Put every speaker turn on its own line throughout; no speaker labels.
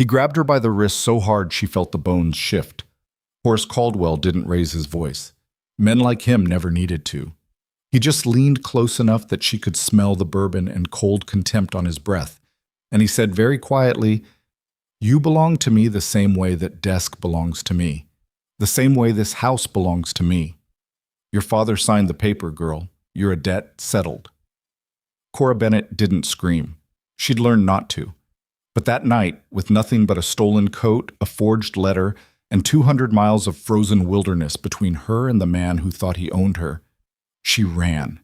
He grabbed her by the wrist so hard she felt the bones shift. Horace Caldwell didn't raise his voice. Men like him never needed to. He just leaned close enough that she could smell the bourbon and cold contempt on his breath, and he said very quietly, "You belong to me the same way that desk belongs to me, the same way this house belongs to me. Your father signed the paper, girl. You're a debt settled." Cora Bennett didn't scream. She'd learned not to. But that night, with nothing but a stolen coat, a forged letter, and 200 miles of frozen wilderness between her and the man who thought he owned her, she ran.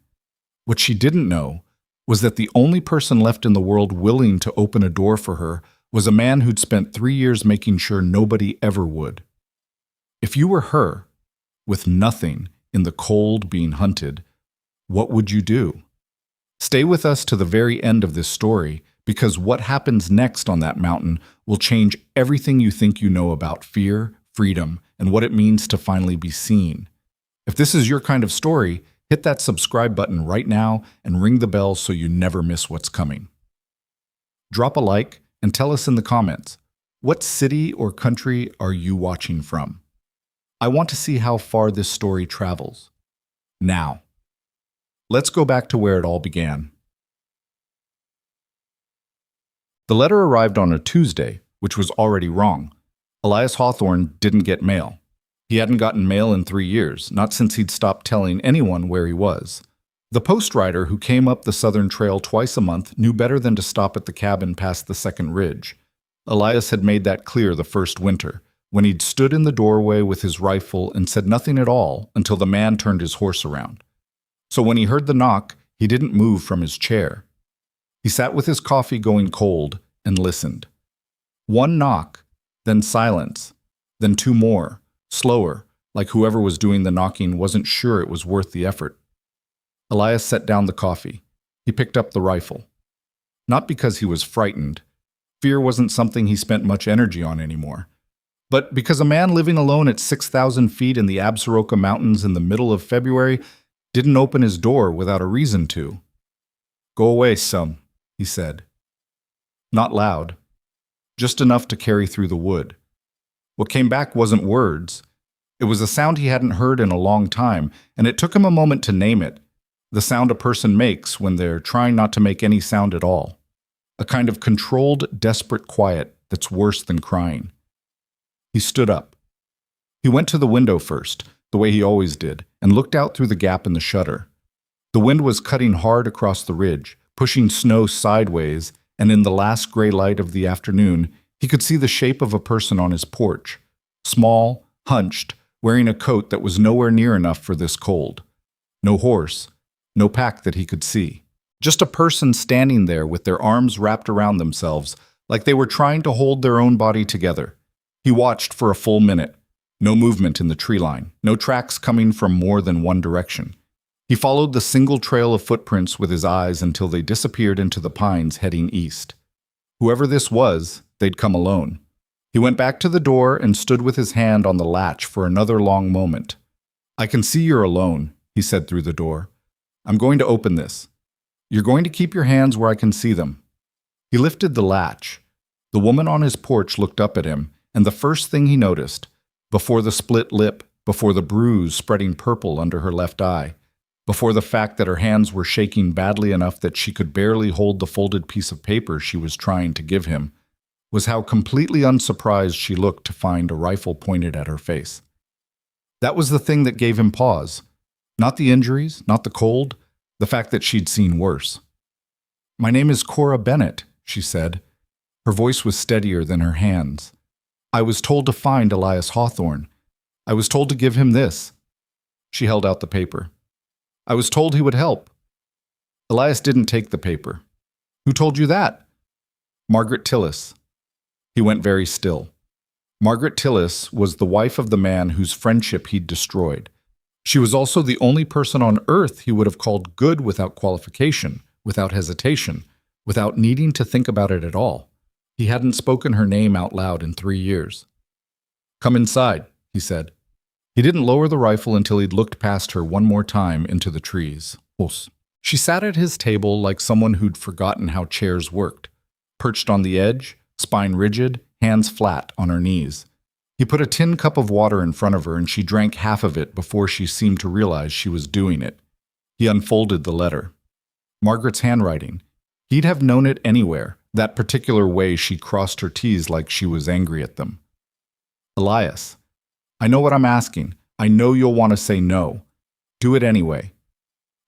What she didn't know was that the only person left in the world willing to open a door for her was a man who'd spent 3 years making sure nobody ever would. If you were her, with nothing, in the cold being hunted, what would you do? Stay with us to the very end of this story, because what happens next on that mountain will change everything you think you know about fear, freedom, and what it means to finally be seen. If this is your kind of story, hit that subscribe button right now and ring the bell so you never miss what's coming. Drop a like and tell us in the comments, what city or country are you watching from? I want to see how far this story travels. Now, let's go back to where it all began. The letter arrived on a Tuesday, which was already wrong. Elias Hawthorne didn't get mail. He hadn't gotten mail in 3 years, not since he'd stopped telling anyone where he was. The post rider who came up the Southern Trail twice a month knew better than to stop at the cabin past the second ridge. Elias had made that clear the first winter, when he'd stood in the doorway with his rifle and said nothing at all until the man turned his horse around. So when he heard the knock, he didn't move from his chair. He sat with his coffee going cold and listened. One knock, then silence, then 2 more, slower, like whoever was doing the knocking wasn't sure it was worth the effort. Elias set down the coffee. He picked up the rifle. Not because he was frightened. Fear wasn't something he spent much energy on anymore. But because a man living alone at 6,000 feet in the Absaroka Mountains in the middle of February didn't open his door without a reason to. "Go away, son," he said. Not loud, just enough to carry through the wood. What came back wasn't words. It was a sound he hadn't heard in a long time, and it took him a moment to name it, the sound a person makes when they're trying not to make any sound at all. A kind of controlled, desperate quiet that's worse than crying. He stood up. He went to the window first, the way he always did, and looked out through the gap in the shutter. The wind was cutting hard across the ridge, pushing snow sideways, and in the last gray light of the afternoon, he could see the shape of a person on his porch, small, hunched, wearing a coat that was nowhere near enough for this cold. No horse, no pack that he could see. Just a person standing there with their arms wrapped around themselves, like they were trying to hold their own body together. He watched for a full minute. No movement in the tree line, no tracks coming from more than one direction. He followed the single trail of footprints with his eyes until they disappeared into the pines heading east. Whoever this was, they'd come alone. He went back to the door and stood with his hand on the latch for another long moment. "I can see you're alone," he said through the door. "I'm going to open this. You're going to keep your hands where I can see them." He lifted the latch. The woman on his porch looked up at him, and the first thing he noticed, before the split lip, before the bruise spreading purple under her left eye, before the fact that her hands were shaking badly enough that she could barely hold the folded piece of paper she was trying to give him, was how completely unsurprised she looked to find a rifle pointed at her face. That was the thing that gave him pause. Not the injuries, not the cold, the fact that she'd seen worse. "My name is Cora Bennett," she said. Her voice was steadier than her hands. "I was told to find Elias Hawthorne. I was told to give him this." She held out the paper. "I was told he would help." Elias didn't take the paper. "Who told you that?" "Margaret Tillis." He went very still. Margaret Tillis was the wife of the man whose friendship he'd destroyed. She was also the only person on earth he would have called good without qualification, without hesitation, without needing to think about it at all. He hadn't spoken her name out loud in 3 years. "Come inside," he said. He didn't lower the rifle until he'd looked past her one more time into the trees. She sat at his table like someone who'd forgotten how chairs worked, perched on the edge, spine rigid, hands flat on her knees. He put a tin cup of water in front of her and she drank half of it before she seemed to realize she was doing it. He unfolded the letter. Margaret's handwriting. He'd have known it anywhere, that particular way she crossed her T's like she was angry at them. Elias, I know what I'm asking. I know you'll want to say no. Do it anyway.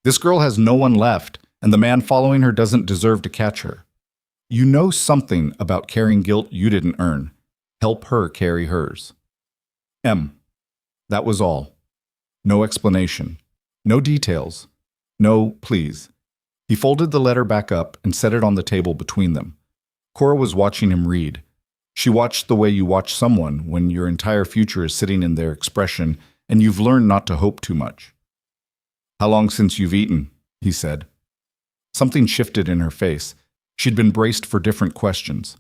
This girl has no one left, and the man following her doesn't deserve to catch her. You know something about carrying guilt you didn't earn. Help her carry hers. M. That was all. No explanation. No details. No, please. He folded the letter back up and set it on the table between them. Cora was watching him read. She watched the way you watch someone when your entire future is sitting in their expression and you've learned not to hope too much. How long since you've eaten? He said. Something shifted in her face. She'd been braced for different questions.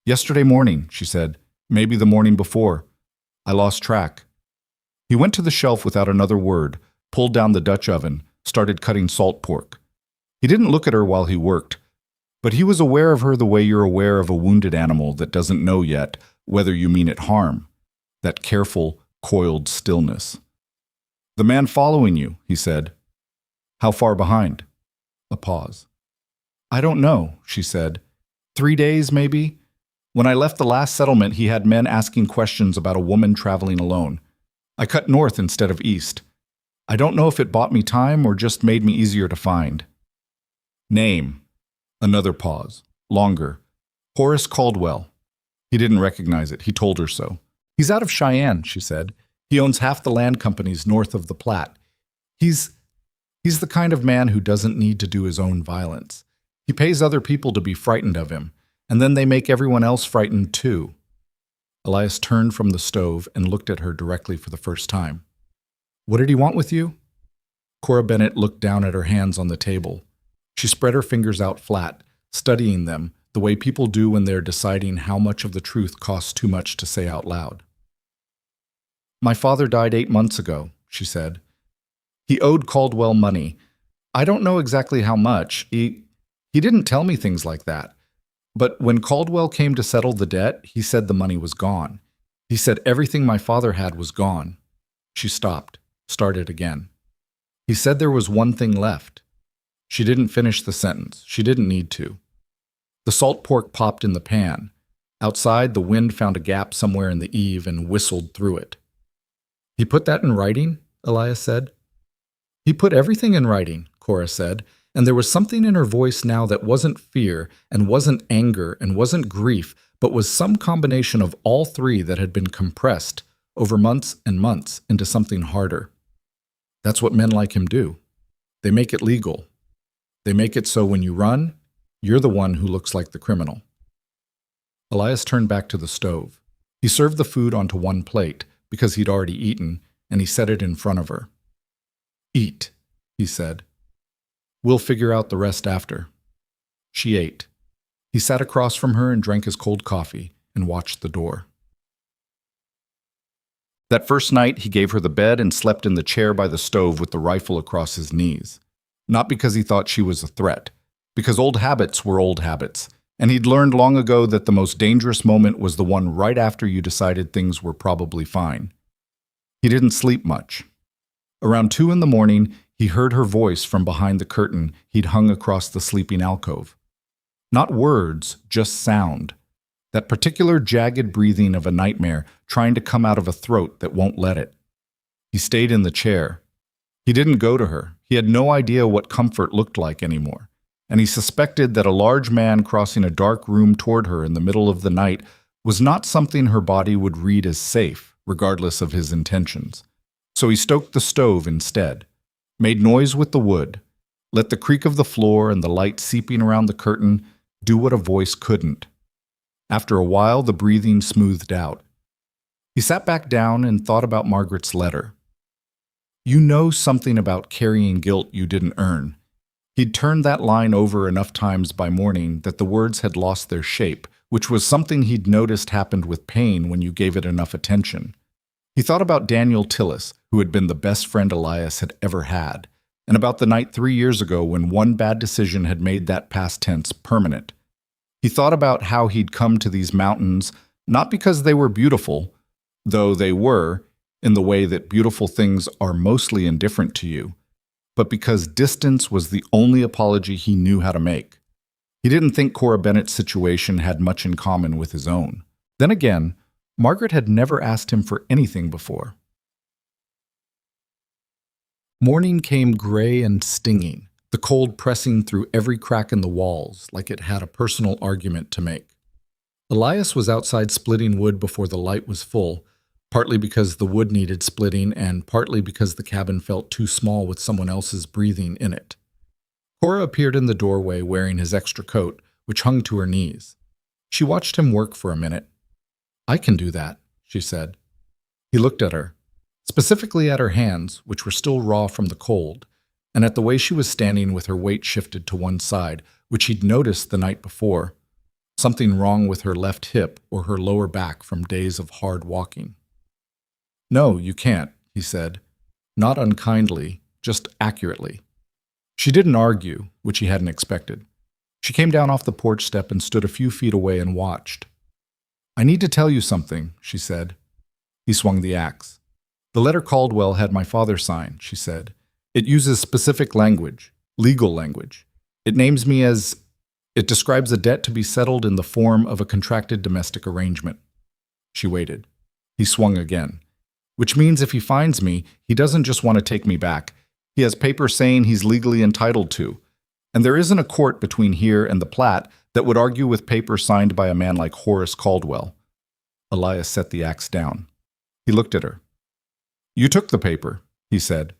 Yesterday morning, she said. Maybe the morning before. I lost track. He went to the shelf without another word, pulled down the Dutch oven, started cutting salt pork. He didn't look at her while he worked, but he was aware of her the way you're aware of a wounded animal that doesn't know yet whether you mean it harm, that careful, coiled stillness. The man following you, he said. How far behind? A pause. I don't know, she said. 3 days, maybe? When I left the last settlement, he had men asking questions about a woman traveling alone. I cut north instead of east. I don't know if it bought me time or just made me easier to find. Name. Another pause. Longer. Horace Caldwell. He didn't recognize it. He told her so. He's out of Cheyenne, she said. He owns half the land companies north of the Platte. He's the kind of man who doesn't need to do his own violence. He pays other people to be frightened of him, and then they make everyone else frightened too. Elias turned from the stove and looked at her directly for the first time. What did he want with you? Cora Bennett looked down at her hands on the table. She spread her fingers out flat, studying them the way people do when they're deciding how much of the truth costs too much to say out loud. My father died 8 months ago, she said. He owed Caldwell money. I don't know exactly how much. He didn't tell me things like that. But when Caldwell came to settle the debt, he said the money was gone. He said everything my father had was gone. She stopped, started again. He said there was one thing left. She didn't finish the sentence. She didn't need to. The salt pork popped in the pan. Outside, the wind found a gap somewhere in the eave and whistled through it. He put that in writing? Elias said. He put everything in writing, Cora said, and there was something in her voice now that wasn't fear and wasn't anger and wasn't grief, but was some combination of all three that had been compressed over months and months into something harder. That's what men like him do. They make it legal. They make it so when you run, you're the one who looks like the criminal. Elias turned back to the stove. He served the food onto one plate, because he'd already eaten, and he set it in front of her. Eat, he said. We'll figure out the rest after. She ate. He sat across from her and drank his cold coffee and watched the door. That first night, he gave her the bed and slept in the chair by the stove with the rifle across his knees. Not because he thought she was a threat, because old habits were old habits, and he'd learned long ago that the most dangerous moment was the one right after you decided things were probably fine. He didn't sleep much. Around 2 a.m, he heard her voice from behind the curtain he'd hung across the sleeping alcove. Not words, just sound. That particular jagged breathing of a nightmare trying to come out of a throat that won't let it. He stayed in the chair. He didn't go to her. He had no idea what comfort looked like anymore, and he suspected that a large man crossing a dark room toward her in the middle of the night was not something her body would read as safe, regardless of his intentions. So he stoked the stove instead, made noise with the wood, let the creak of the floor and the light seeping around the curtain do what a voice couldn't. After a while, the breathing smoothed out. He sat back down and thought about Margaret's letter. You know something about carrying guilt you didn't earn. He'd turned that line over enough times by morning that the words had lost their shape, which was something he'd noticed happened with pain when you gave it enough attention. He thought about Daniel Tillis, who had been the best friend Elias had ever had, and about the night 3 years ago when one bad decision had made that past tense permanent. He thought about how he'd come to these mountains not because they were beautiful, though they were, in the way that beautiful things are mostly indifferent to you, but because distance was the only apology he knew how to make. He didn't think Cora Bennett's situation had much in common with his own. Then again, Margaret had never asked him for anything before. Morning came gray and stinging, the cold pressing through every crack in the walls like it had a personal argument to make. Elias was outside splitting wood before the light was full, partly because the wood needed splitting and partly because the cabin felt too small with someone else's breathing in it. Cora appeared in the doorway wearing his extra coat, which hung to her knees. She watched him work for a minute. "I can do that," she said. He looked at her, specifically at her hands, which were still raw from the cold, and at the way she was standing with her weight shifted to one side, which he'd noticed the night before. Something wrong with her left hip or her lower back from days of hard walking. "No, you can't," he said, not unkindly, just accurately. She didn't argue, which he hadn't expected. She came down off the porch step and stood a few feet away and watched. "I need to tell you something," she said. He swung the axe. "The letter Caldwell had my father sign," she said. "It uses specific language, legal language. It names me as... It describes a debt to be settled in the form of a contracted domestic arrangement." She waited. He swung again. "Which means if he finds me, he doesn't just want to take me back. He has papers saying he's legally entitled to. And there isn't a court between here and the Platte that would argue with papers signed by a man like Horace Caldwell." Elias set the axe down. He looked at her. "You took the paper," he said.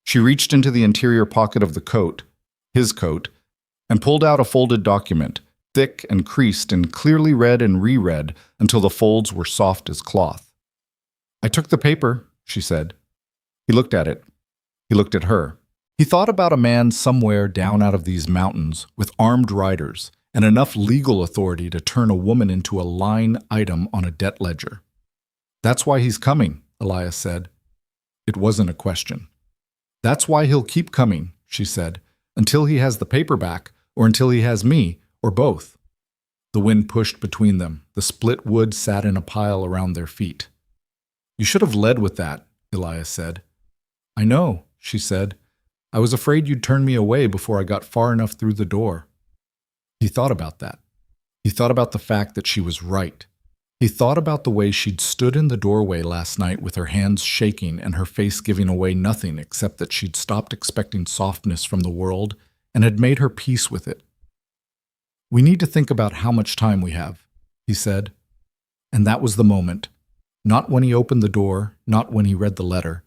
She reached into the interior pocket of the coat, his coat, and pulled out a folded document, thick and creased and clearly read and reread until the folds were soft as cloth. "I took the paper," she said. He looked at it. He looked at her. He thought about a man somewhere down out of these mountains with armed riders and enough legal authority to turn a woman into a line item on a debt ledger. "That's why he's coming," Elias said. It wasn't a question. "That's why he'll keep coming," she said, "until he has the paper back, or until he has me, or both." The wind pushed between them. The split wood sat in a pile around their feet. "You should have led with that," Elias said. "I know," she said. "I was afraid you'd turn me away before I got far enough through the door." He thought about that. He thought about the fact that she was right. He thought about the way she'd stood in the doorway last night with her hands shaking and her face giving away nothing except that she'd stopped expecting softness from the world and had made her peace with it. "We need to think about how much time we have," he said. And that was the moment, not when he opened the door, not when he read the letter,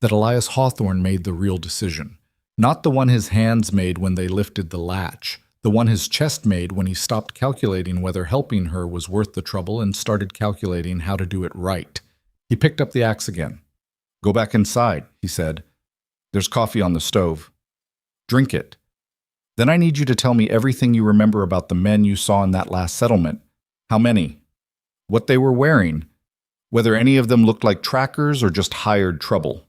that Elias Hawthorne made the real decision. Not the one his hands made when they lifted the latch, the one his chest made when he stopped calculating whether helping her was worth the trouble and started calculating how to do it right. He picked up the axe again. "Go back inside," he said. "There's coffee on the stove. Drink it. Then I need you to tell me everything you remember about the men you saw in that last settlement. How many? What they were wearing. Whether any of them looked like trackers or just hired trouble."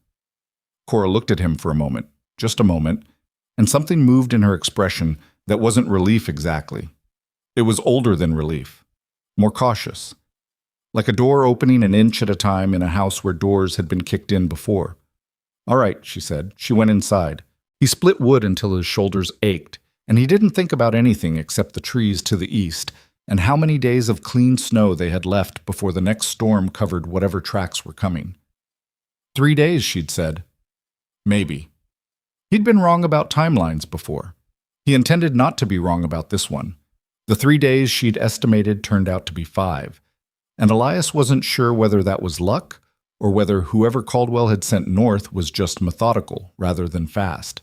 Cora looked at him for a moment, just a moment, and something moved in her expression that wasn't relief exactly. It was older than relief, more cautious, like a door opening an inch at a time in a house where doors had been kicked in before. "All right," she said. She went inside. He split wood until his shoulders ached, and he didn't think about anything except the trees to the east and how many days of clean snow they had left before the next storm covered whatever tracks were coming. 3 days, she'd said. Maybe. He'd been wrong about timelines before. He intended not to be wrong about this one. The 3 days she'd estimated turned out to be 5, and Elias wasn't sure whether that was luck or whether whoever Caldwell had sent north was just methodical rather than fast.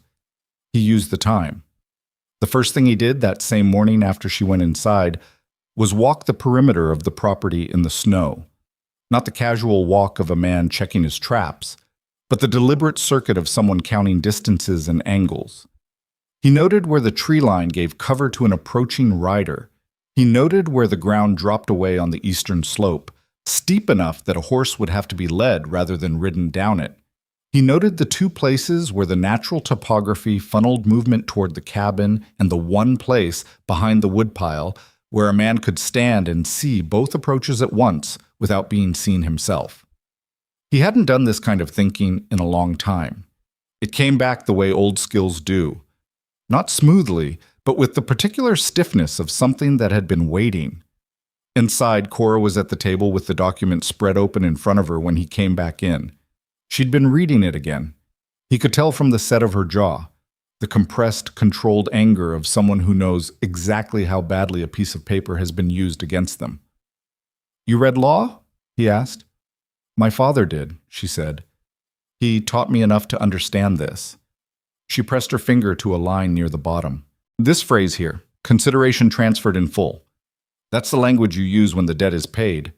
He used the time. The first thing he did that same morning after she went inside was walk the perimeter of the property in the snow. Not the casual walk of a man checking his traps, but the deliberate circuit of someone counting distances and angles. He noted where the tree line gave cover to an approaching rider. He noted where the ground dropped away on the eastern slope, steep enough that a horse would have to be led rather than ridden down it. He noted the 2 places where the natural topography funneled movement toward the cabin and the one place behind the woodpile where a man could stand and see both approaches at once without being seen himself. He hadn't done this kind of thinking in a long time. It came back the way old skills do. Not smoothly, but with the particular stiffness of something that had been waiting. Inside, Cora was at the table with the document spread open in front of her when he came back in. She'd been reading it again. He could tell from the set of her jaw, the compressed, controlled anger of someone who knows exactly how badly a piece of paper has been used against them. "You read law?" he asked. "My father did," she said. "He taught me enough to understand this." She pressed her finger to a line near the bottom. "This phrase here, consideration transferred in full. That's the language you use when the debt is paid.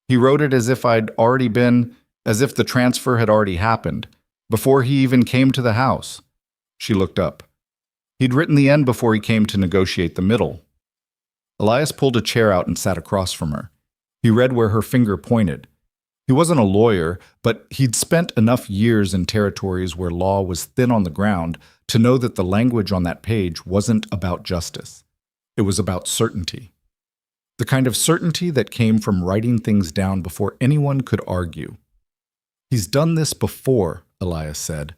He wrote it as if the transfer had already happened, before he even came to the house." She looked up. He'd written the end before he came to negotiate the middle. Elias pulled a chair out and sat across from her. He read where her finger pointed. He wasn't a lawyer, but he'd spent enough years in territories where law was thin on the ground to know that the language on that page wasn't about justice. It was about certainty. The kind of certainty that came from writing things down before anyone could argue. "He's done this before," Elias said.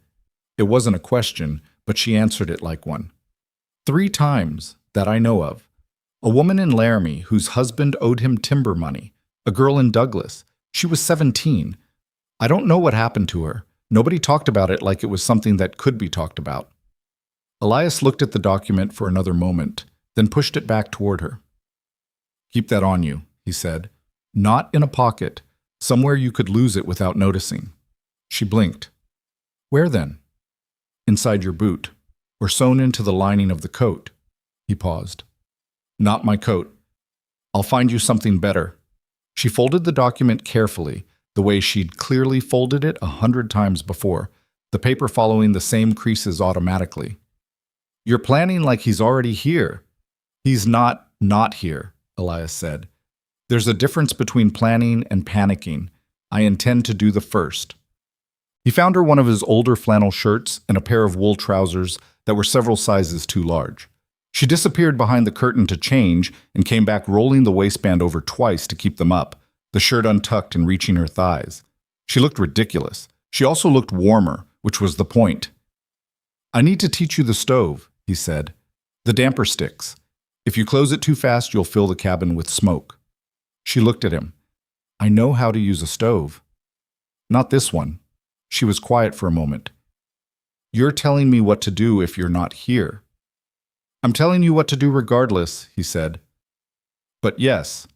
It wasn't a question, but she answered it like one. 3 times, that I know of. A woman in Laramie whose husband owed him timber money. A girl in Douglas. She was 17. I don't know what happened to her. Nobody talked about it like it was something that could be talked about." Elias looked at the document for another moment, then pushed it back toward her. "Keep that on you," he said. "Not in a pocket, somewhere you could lose it without noticing." She blinked. "Where then?" "Inside your boot, or sewn into the lining of the coat." He paused. "Not my coat. I'll find you something better." She folded the document carefully, the way she'd clearly folded it 100 times before, the paper following the same creases automatically. "You're planning like he's already here." "He's not here," Elias said. "There's a difference between planning and panicking. I intend to do the first." He found her one of his older flannel shirts and a pair of wool trousers that were several sizes too large. She disappeared behind the curtain to change and came back rolling the waistband over twice to keep them up, the shirt untucked and reaching her thighs. She looked ridiculous. She also looked warmer, which was the point. "I need to teach you the stove," he said. "The damper sticks. If you close it too fast, you'll fill the cabin with smoke." She looked at him. "I know how to use a stove." "Not this one." She was quiet for a moment. "You're telling me what to do if you're not here." "I'm telling you what to do regardless," he said. "But yes."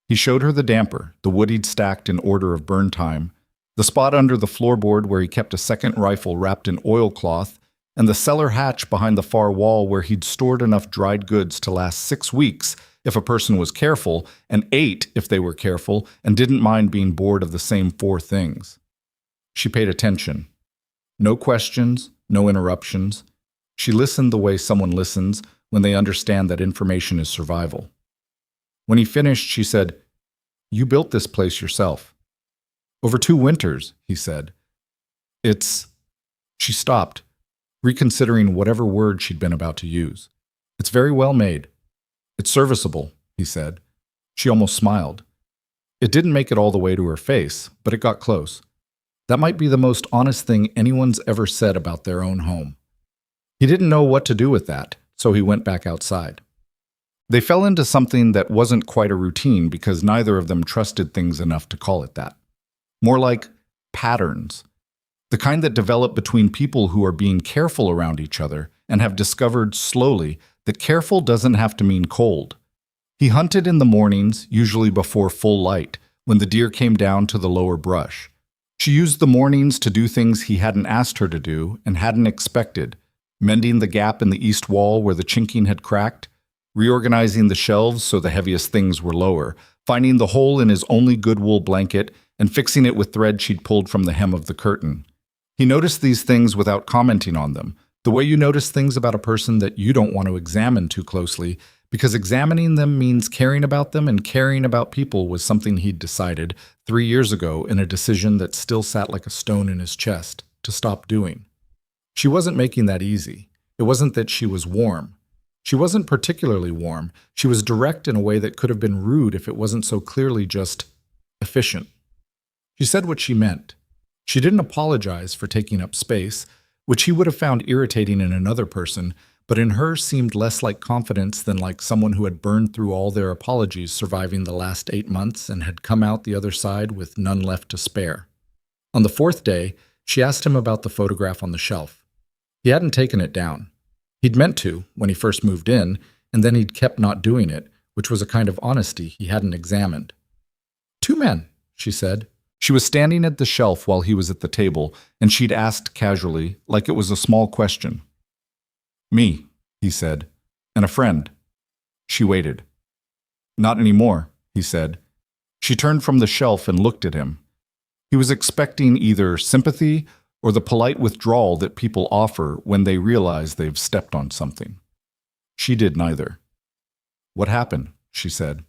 He showed her the damper, the wood he'd stacked in order of burn time, the spot under the floorboard where he kept a second rifle wrapped in oilcloth, and the cellar hatch behind the far wall where he'd stored enough dried goods to last 6 weeks if a person was careful, and 8 if they were careful and didn't mind being bored of the same 4 things. She paid attention. No questions, no interruptions. She listened the way someone listens when they understand that information is survival. When he finished, she said, "You built this place yourself." "Over 2 winters," he said. "It's—" She stopped, reconsidering whatever word she'd been about to use. "It's very well made." "It's serviceable," he said. She almost smiled. It didn't make it all the way to her face, but it got close. That might be the most honest thing anyone's ever said about their own home. He didn't know what to do with that, so he went back outside. They fell into something that wasn't quite a routine because neither of them trusted things enough to call it that. More like patterns. The kind that develop between people who are being careful around each other and have discovered slowly that careful doesn't have to mean cold. He hunted in the mornings, usually before full light, when the deer came down to the lower brush. She used the mornings to do things he hadn't asked her to do and hadn't expected, mending the gap in the east wall where the chinking had cracked, reorganizing the shelves so the heaviest things were lower, finding the hole in his only good wool blanket and fixing it with thread she'd pulled from the hem of the curtain. He noticed these things without commenting on them, the way you notice things about a person that you don't want to examine too closely, because examining them means caring about them, and caring about people was something he'd decided 3 years ago in a decision that still sat like a stone in his chest to stop doing. She wasn't making that easy. It wasn't that she was warm. She wasn't particularly warm. She was direct in a way that could have been rude if it wasn't so clearly just efficient. She said what she meant. She didn't apologize for taking up space, which he would have found irritating in another person, but in her seemed less like confidence than like someone who had burned through all their apologies surviving the last 8 months and had come out the other side with none left to spare. On the 4th day, she asked him about the photograph on the shelf. He hadn't taken it down. He'd meant to when he first moved in, and then he'd kept not doing it, which was a kind of honesty he hadn't examined. 2 men, she said. She was standing at the shelf while he was at the table, and she'd asked casually, like it was a small question. Me, he said, and a friend. She waited. Not anymore, he said. She turned from the shelf and looked at him. He was expecting either sympathy or the polite withdrawal that people offer when they realize they've stepped on something. She did neither. What happened? She said.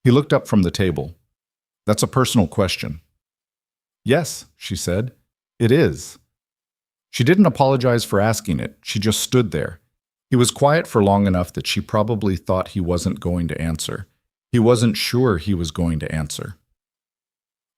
He looked up from the table. That's a personal question. Yes, she said. It is. She didn't apologize for asking it. She just stood there. He was quiet for long enough that she probably thought he wasn't going to answer. He wasn't sure he was going to answer.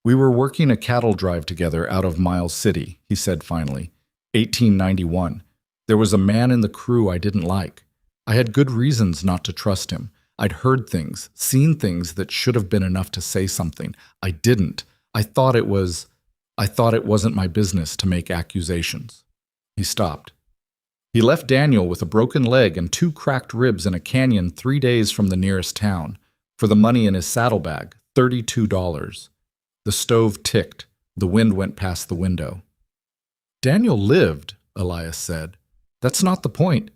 We were working a cattle drive together out of Miles City, he said finally. 1891. There was a man in the crew I didn't like. I had good reasons not to trust him. I'd heard things, seen things that should have been enough to say something. I didn't. I thought it wasn't my business to make accusations. He stopped. He left Daniel with a broken leg and 2 cracked ribs in a canyon 3 days from the nearest town. For the money in his saddlebag, $32. The stove ticked. The wind went past the window. Daniel lived, Elias said. That's not the point.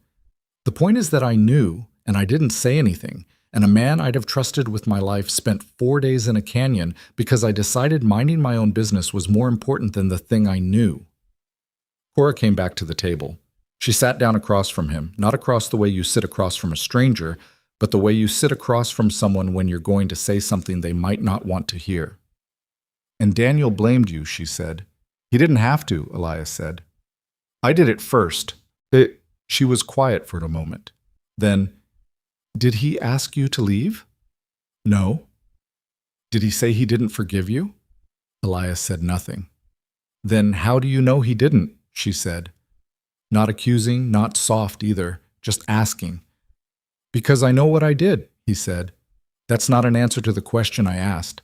The point is that I knew, and I didn't say anything, and a man I'd have trusted with my life spent 4 days in a canyon because I decided minding my own business was more important than the thing I knew. Cora came back to the table. She sat down across from him, not across the way you sit across from a stranger, but the way you sit across from someone when you're going to say something they might not want to hear. And Daniel blamed you, she said. He didn't have to, Elias said. I did it first. She was quiet for a moment. Then, did he ask you to leave? No. Did he say he didn't forgive you? Elias said nothing. Then how do you know he didn't? She said. Not accusing, not soft either, just asking. Because I know what I did, he said. That's not an answer to the question I asked.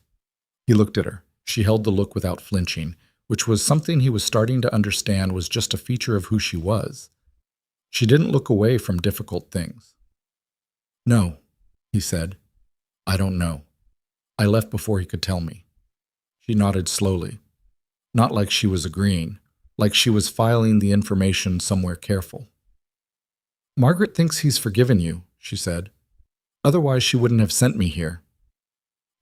He looked at her. She held the look without flinching, which was something he was starting to understand was just a feature of who she was. She didn't look away from difficult things. No, he said. I don't know. I left before he could tell me. She nodded slowly. Not like she was agreeing, like she was filing the information somewhere careful. Margaret thinks he's forgiven you, she said. Otherwise she wouldn't have sent me here.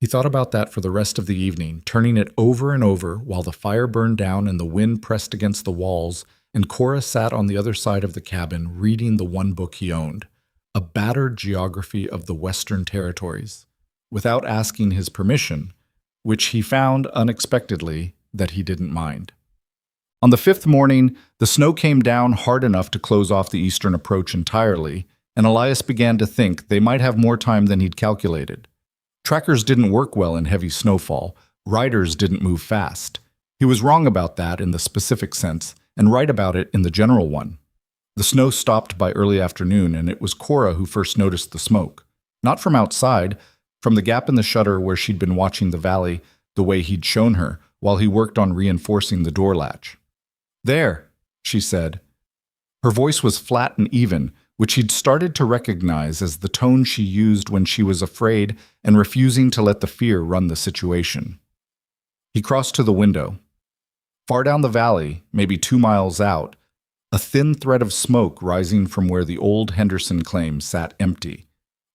He thought about that for the rest of the evening, turning it over and over while the fire burned down and the wind pressed against the walls, and Cora sat on the other side of the cabin reading the one book he owned, a battered geography of the Western Territories, without asking his permission, which he found unexpectedly that he didn't mind. On the 5th morning, the snow came down hard enough to close off the eastern approach entirely, and Elias began to think they might have more time than he'd calculated. Trackers didn't work well in heavy snowfall. Riders didn't move fast. He was wrong about that in the specific sense, and right about it in the general one. The snow stopped by early afternoon, and it was Cora who first noticed the smoke. Not from outside, from the gap in the shutter where she'd been watching the valley the way he'd shown her, while he worked on reinforcing the door latch. There, she said. Her voice was flat and even, which he'd started to recognize as the tone she used when she was afraid and refusing to let the fear run the situation. He crossed to the window. Far down the valley, maybe 2 miles out, a thin thread of smoke rising from where the old Henderson claim sat empty.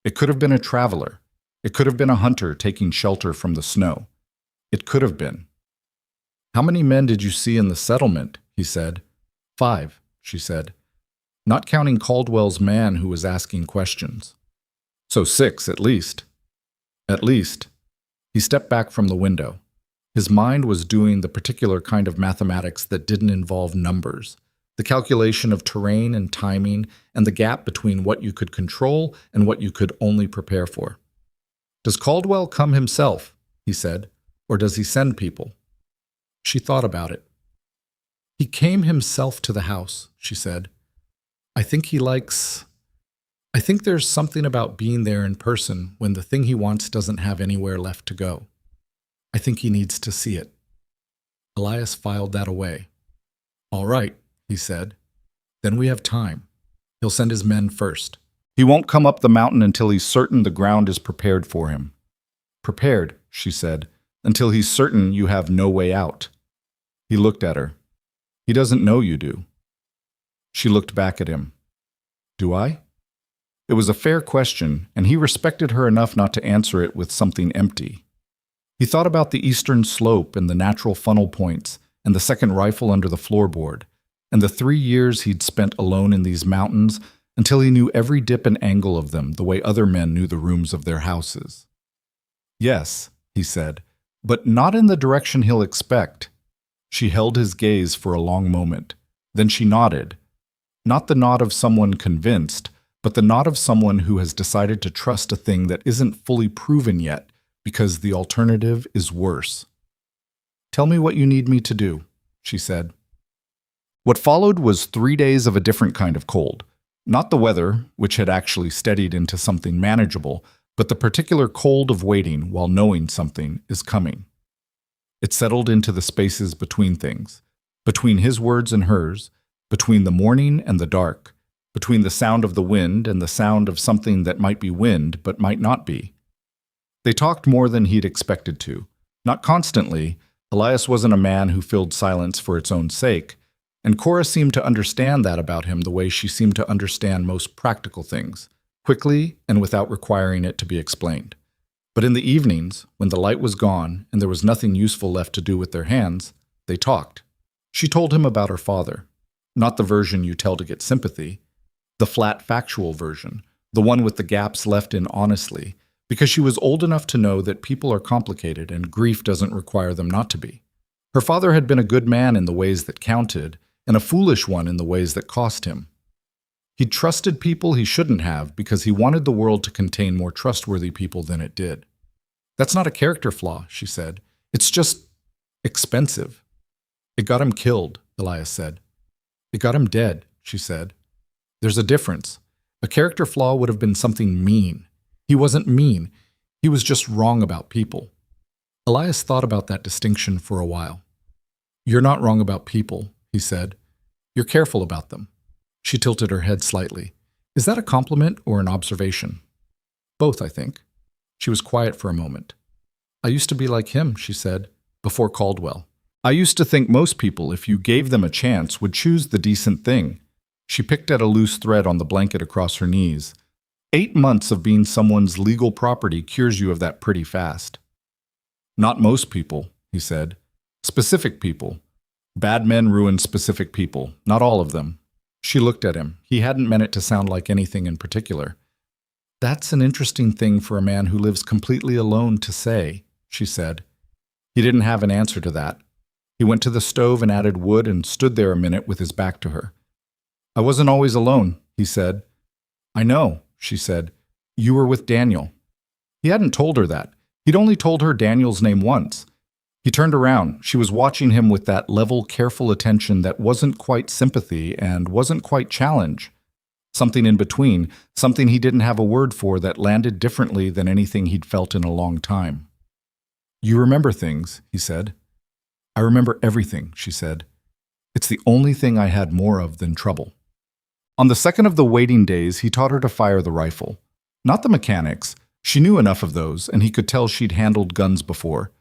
It could have been a traveler. It could have been a hunter taking shelter from the snow. It could have been. How many men did you see in the settlement? He said. 5, she said. Not counting Caldwell's man who was asking questions. So 6, at least. At least. He stepped back from the window. His mind was doing the particular kind of mathematics that didn't involve numbers. The calculation of terrain and timing, and the gap between what you could control and what you could only prepare for. "Does Caldwell come himself?" he said, "or does he send people?" She thought about it. "He came himself to the house," she said. I think there's something about being there in person when the thing he wants doesn't have anywhere left to go. I think he needs to see it." Elias filed that away. "All right," he said. "Then we have time. He'll send his men first. He won't come up the mountain until he's certain the ground is prepared for him." "Prepared," she said, "until he's certain you have no way out." He looked at her. "He doesn't know you do." She looked back at him. "Do I?" It was a fair question, and he respected her enough not to answer it with something empty. He thought about the eastern slope and the natural funnel points, and the second rifle under the floorboard, and the 3 years he'd spent alone in these mountains until he knew every dip and angle of them the way other men knew the rooms of their houses. "Yes," he said, "but not in the direction he'll expect." She held his gaze for a long moment. Then she nodded. Not the nod of someone convinced, but the nod of someone who has decided to trust a thing that isn't fully proven yet, because the alternative is worse. "Tell me what you need me to do," she said. What followed was 3 days of a different kind of cold. Not the weather, which had actually steadied into something manageable, but the particular cold of waiting while knowing something is coming. It settled into the spaces between things, between his words and hers, between the morning and the dark, between the sound of the wind and the sound of something that might be wind but might not be. They talked more than he'd expected to. Not constantly. Elias wasn't a man who filled silence for its own sake, and Cora seemed to understand that about him the way she seemed to understand most practical things, quickly and without requiring it to be explained. But in the evenings, when the light was gone and there was nothing useful left to do with their hands, they talked. She told him about her father. Not the version you tell to get sympathy, the flat factual version, the one with the gaps left in honestly, because she was old enough to know that people are complicated and grief doesn't require them not to be. Her father had been a good man in the ways that counted, and a foolish one in the ways that cost him. He trusted people he shouldn't have because he wanted the world to contain more trustworthy people than it did. "That's not a character flaw," she said. "It's just expensive." "It got him killed," Elias said. "It got him dead," she said. "There's a difference. A character flaw would have been something mean. He wasn't mean. He was just wrong about people." Elias thought about that distinction for a while. "You're not wrong about people," he said. "You're careful about them." She tilted her head slightly. "Is that a compliment or an observation?" "Both, I think." She was quiet for a moment. "I used to be like him," she said, "before Caldwell. I used to think most people, if you gave them a chance, would choose the decent thing." She picked at a loose thread on the blanket across her knees. 8 months of being someone's legal property cures you of that pretty fast. "Not most people," he said. "Specific people. Bad men ruin specific people, not all of them." She looked at him. He hadn't meant it to sound like anything in particular. "That's an interesting thing for a man who lives completely alone to say," she said. He didn't have an answer to that. He went to the stove and added wood and stood there a minute with his back to her. "I wasn't always alone," he said. "I know," she said. "You were with Daniel." He hadn't told her that. He'd only told her Daniel's name once. He turned around. She was watching him with that level, careful attention that wasn't quite sympathy and wasn't quite challenge. Something in between, something he didn't have a word for that landed differently than anything he'd felt in a long time. "You remember things," he said. "I remember everything," she said. "It's the only thing I had more of than trouble." On the second of the waiting days, he taught her to fire the rifle. Not the mechanics. She knew enough of those, and he could tell she'd handled guns before.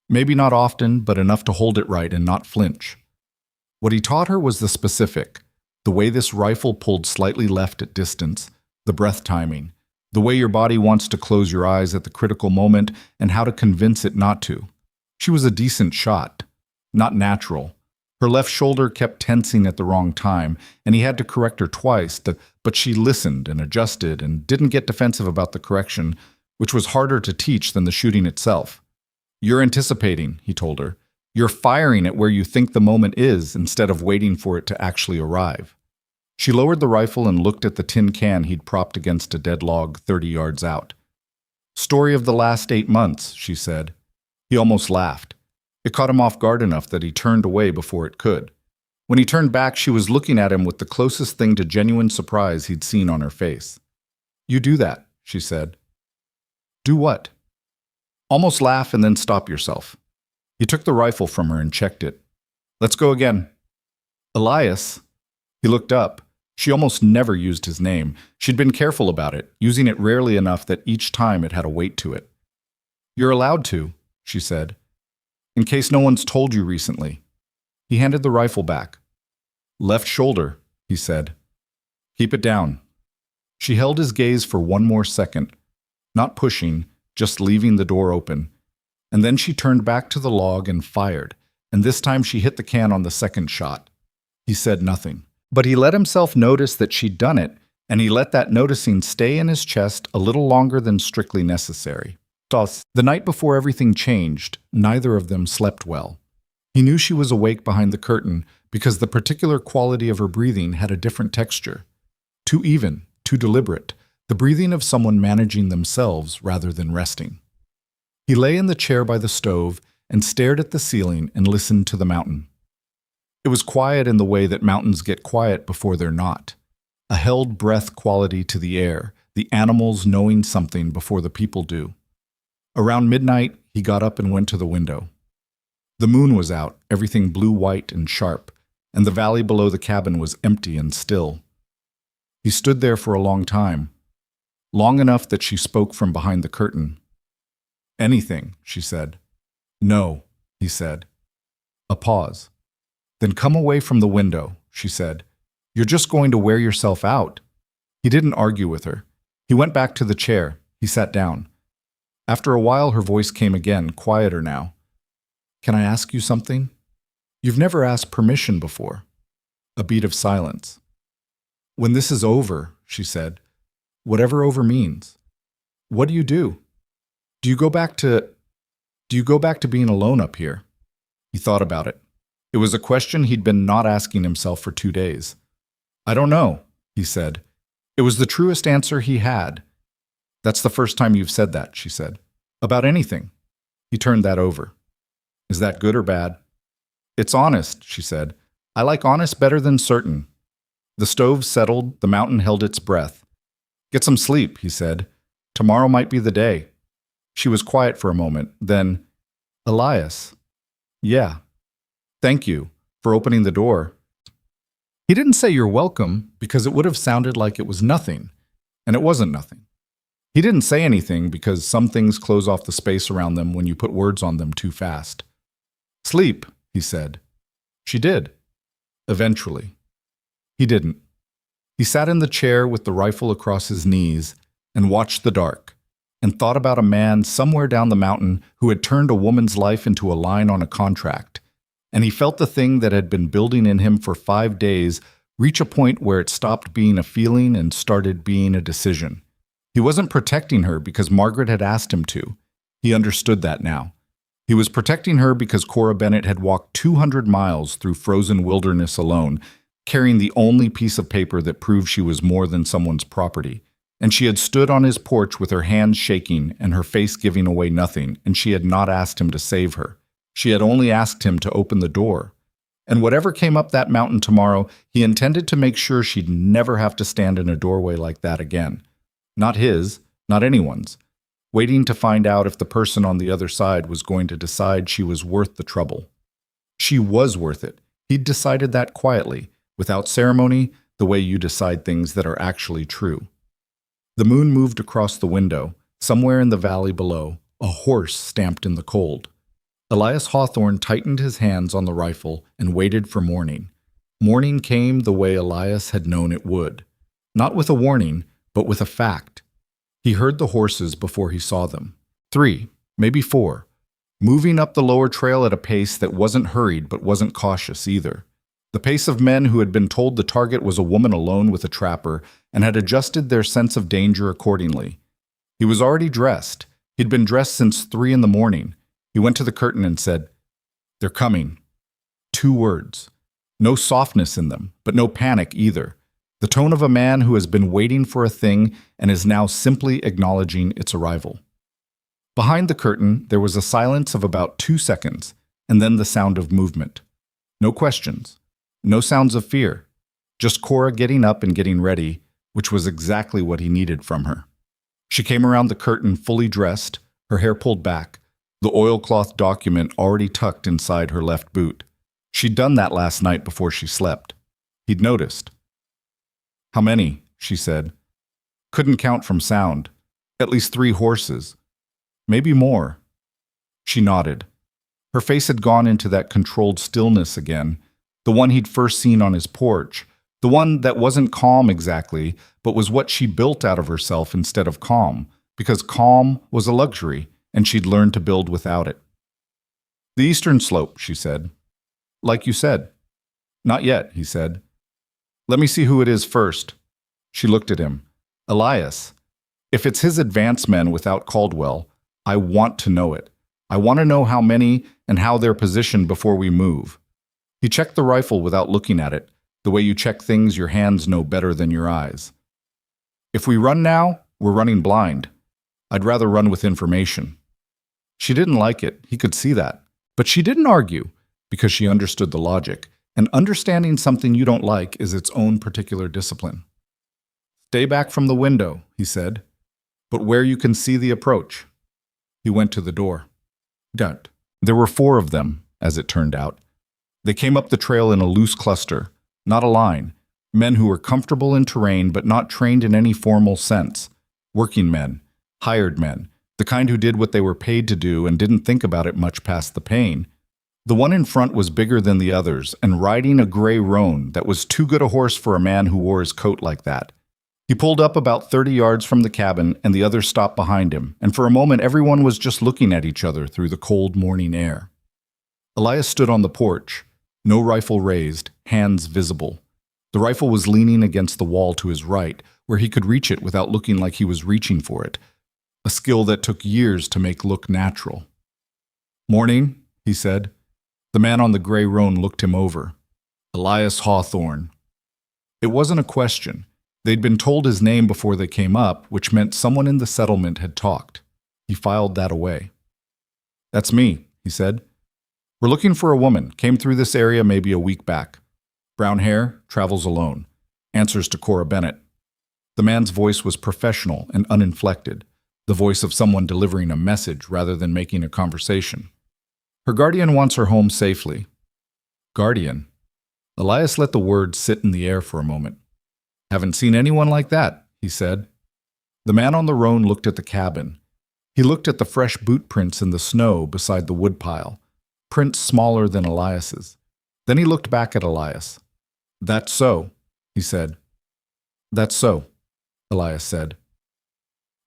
Maybe not often, but enough to hold it right and not flinch. What he taught her was the specific, the way this rifle pulled slightly left at distance, the breath timing, the way your body wants to close your eyes at the critical moment, and how to convince it not to. She was a decent shot. Not natural. Her left shoulder kept tensing at the wrong time, and he had to correct her twice, but she listened and adjusted and didn't get defensive about the correction, which was harder to teach than the shooting itself. "You're anticipating," he told her. You're firing it where you think the moment is instead of waiting for it to actually arrive. She lowered the rifle and looked at the tin can he'd propped against a dead log 30 yards out. Story of the last 8 months, she said. He almost laughed. It caught him off guard enough that he turned away before it could. When he turned back, she was looking at him with the closest thing to genuine surprise he'd seen on her face. You do that, she said. Do what? Almost laugh and then stop yourself. He took the rifle from her and checked it. Let's go again. Elias. He looked up. She almost never used his name. She'd been careful about it, using it rarely enough that each time it had a weight to it. You're allowed to, she said, in case no one's told you recently. He handed the rifle back. Left shoulder, he said. Keep it down. She held his gaze for one more second, not pushing, just leaving the door open. And then she turned back to the log and fired, and this time she hit the can on the second shot. He said nothing. But he let himself notice that she'd done it, and he let that noticing stay in his chest a little longer than strictly necessary. Thus, the night before everything changed, neither of them slept well. He knew she was awake behind the curtain because the particular quality of her breathing had a different texture. Too even, too deliberate, the breathing of someone managing themselves rather than resting. He lay in the chair by the stove and stared at the ceiling and listened to the mountain. It was quiet in the way that mountains get quiet before they're not. A held breath quality to the air, the animals knowing something before the people do. Around midnight, he got up and went to the window. The moon was out, everything blue-white and sharp, and the valley below the cabin was empty and still. He stood there for a long time, long enough that she spoke from behind the curtain. Anything, she said. No, he said. A pause. Then come away from the window, she said. You're just going to wear yourself out. He didn't argue with her. He went back to the chair. He sat down. After a while, her voice came again, quieter now. Can I ask you something? You've never asked permission before. A beat of silence. When this is over, she said, whatever over means, what do you do? Do you go back to being alone up here? He thought about it. It was a question he'd been not asking himself for 2 days. I don't know, he said. It was the truest answer he had. That's the first time you've said that, she said. About anything. He turned that over. Is that good or bad? It's honest, she said. I like honest better than certain. The stove settled, the mountain held its breath. Get some sleep, he said. Tomorrow might be the day. She was quiet for a moment, then, Elias. Yeah. Thank you for opening the door. He didn't say you're welcome because it would have sounded like it was nothing, and it wasn't nothing. He didn't say anything because some things close off the space around them when you put words on them too fast. Sleep, he said. She did. Eventually. He didn't. He sat in the chair with the rifle across his knees and watched the dark, and thought about a man somewhere down the mountain who had turned a woman's life into a line on a contract, and he felt the thing that had been building in him for 5 days reach a point where it stopped being a feeling and started being a decision. He wasn't protecting her because Margaret had asked him to. He understood that now. He was protecting her because Cora Bennett had walked 200 miles through frozen wilderness alone, carrying the only piece of paper that proved she was more than someone's property. And she had stood on his porch with her hands shaking and her face giving away nothing, and she had not asked him to save her. She had only asked him to open the door. And whatever came up that mountain tomorrow, he intended to make sure she'd never have to stand in a doorway like that again. Not his, not anyone's. Waiting to find out if the person on the other side was going to decide she was worth the trouble. She was worth it. He'd decided that quietly, without ceremony, the way you decide things that are actually true. The moon moved across the window. Somewhere in the valley below, a horse stamped in the cold. Elias Hawthorne tightened his hands on the rifle and waited for morning. Morning came the way Elias had known it would. Not with a warning, but with a fact. He heard the horses before he saw them. 3, maybe 4, moving up the lower trail at a pace that wasn't hurried but wasn't cautious either. The pace of men who had been told the target was a woman alone with a trapper and had adjusted their sense of danger accordingly. He was already dressed. He'd been dressed since 3 in the morning. He went to the curtain and said, They're coming. 2 words. No softness in them, but no panic either. The tone of a man who has been waiting for a thing and is now simply acknowledging its arrival. Behind the curtain, there was a silence of about 2 seconds, and then the sound of movement. No questions. No sounds of fear. Just Cora getting up and getting ready, which was exactly what he needed from her. She came around the curtain fully dressed, her hair pulled back, the oilcloth document already tucked inside her left boot. She'd done that last night before she slept. He'd noticed. "How many?" she said. "Couldn't count from sound. At least 3 horses. Maybe more." She nodded. Her face had gone into that controlled stillness again, the one he'd first seen on his porch, the one that wasn't calm exactly, but was what she built out of herself instead of calm, because calm was a luxury, and she'd learned to build without it. "The eastern slope," she said. "Like you said." "Not yet," he said. "Let me see who it is first." She looked at him. "Elias. If it's his advance men without Caldwell, I want to know it. I want to know how many and how they're positioned before we move." He checked the rifle without looking at it, the way you check things your hands know better than your eyes. "If we run now, we're running blind. I'd rather run with information." She didn't like it, he could see that. But she didn't argue, because she understood the logic, and understanding something you don't like is its own particular discipline. "Stay back from the window," he said, "but where you can see the approach." He went to the door. Don't. There were 4 of them, as it turned out. They came up the trail in a loose cluster, not a line, men who were comfortable in terrain but not trained in any formal sense, working men, hired men, the kind who did what they were paid to do and didn't think about it much past the pain. The one in front was bigger than the others and riding a gray roan that was too good a horse for a man who wore his coat like that. He pulled up about 30 yards from the cabin and the others stopped behind him, and for a moment everyone was just looking at each other through the cold morning air. Elias stood on the porch, no rifle raised, hands visible. The rifle was leaning against the wall to his right, where he could reach it without looking like he was reaching for it, a skill that took years to make look natural. "Morning," he said. The man on the gray roan looked him over. Elias Hawthorne. It wasn't a question. They'd been told his name before they came up, which meant someone in the settlement had talked. He filed that away. "That's me," he said. "We're looking for a woman. Came through this area maybe a week back. Brown hair, travels alone. Answers to Cora Bennett." The man's voice was professional and uninflected, the voice of someone delivering a message rather than making a conversation. "Her guardian wants her home safely." Guardian. Elias let the word sit in the air for a moment. "Haven't seen anyone like that," he said. The man on the roan looked at the cabin. He looked at the fresh boot prints in the snow beside the woodpile, prints smaller than Elias's. Then he looked back at Elias. "That's so," he said. "That's so," Elias said.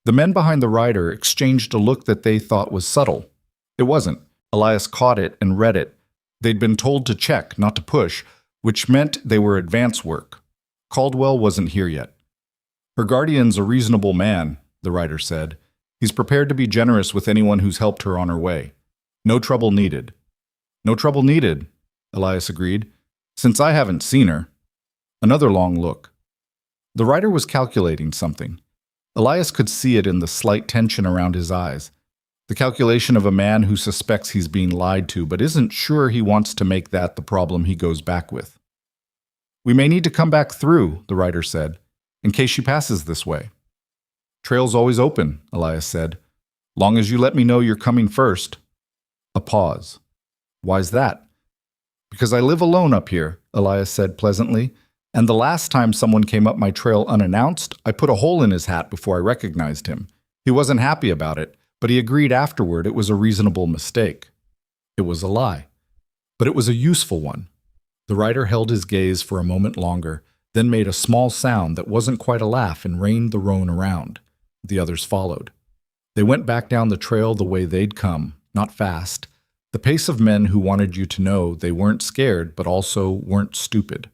The men behind the rider exchanged a look that they thought was subtle. It wasn't. Elias caught it and read it. They'd been told to check, not to push, which meant they were advance work. Caldwell wasn't here yet. "Her guardian's a reasonable man," the writer said. "He's prepared to be generous with anyone who's helped her on her way. No trouble needed." "No trouble needed," Elias agreed, "since I haven't seen her." Another long look. The writer was calculating something. Elias could see it in the slight tension around his eyes. The calculation of a man who suspects he's being lied to but isn't sure he wants to make that the problem he goes back with. "We may need to come back through," the writer said, "in case she passes this way." "Trail's always open," Elias said. "Long as you let me know you're coming first." A pause. "Why's that?" "Because I live alone up here," Elias said pleasantly, "and the last time someone came up my trail unannounced, I put a hole in his hat before I recognized him. He wasn't happy about it, but he agreed afterward it was a reasonable mistake. It was a lie. But it was a useful one." The writer held his gaze for a moment longer, then made a small sound that wasn't quite a laugh and reined the roan around. The others followed. They went back down the trail the way they'd come, not fast, the pace of men who wanted you to know they weren't scared but also weren't stupid.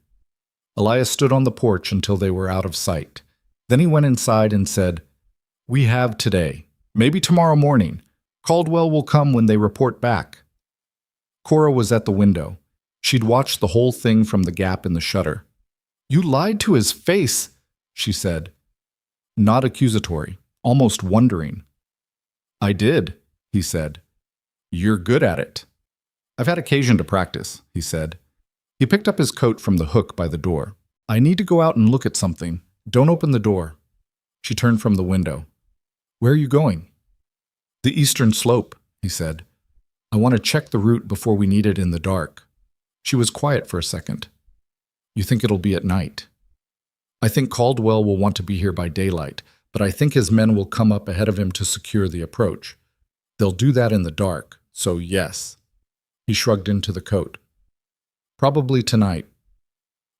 Elias stood on the porch until they were out of sight. Then he went inside and said, "We have today. Maybe tomorrow morning. Caldwell will come when they report back." Cora was at the window. She'd watched the whole thing from the gap in the shutter. "You lied to his face," she said. Not accusatory, almost wondering. "I did," he said. "You're good at it." "I've had occasion to practice," he said. He picked up his coat from the hook by the door. "I need to go out and look at something. Don't open the door." She turned from the window. "Where are you going?" "The eastern slope," he said. "I want to check the route before we need it in the dark." She was quiet for a second. "You think it'll be at night?" "I think Caldwell will want to be here by daylight, but I think his men will come up ahead of him to secure the approach. They'll do that in the dark, so yes." He shrugged into the coat. "Probably tonight."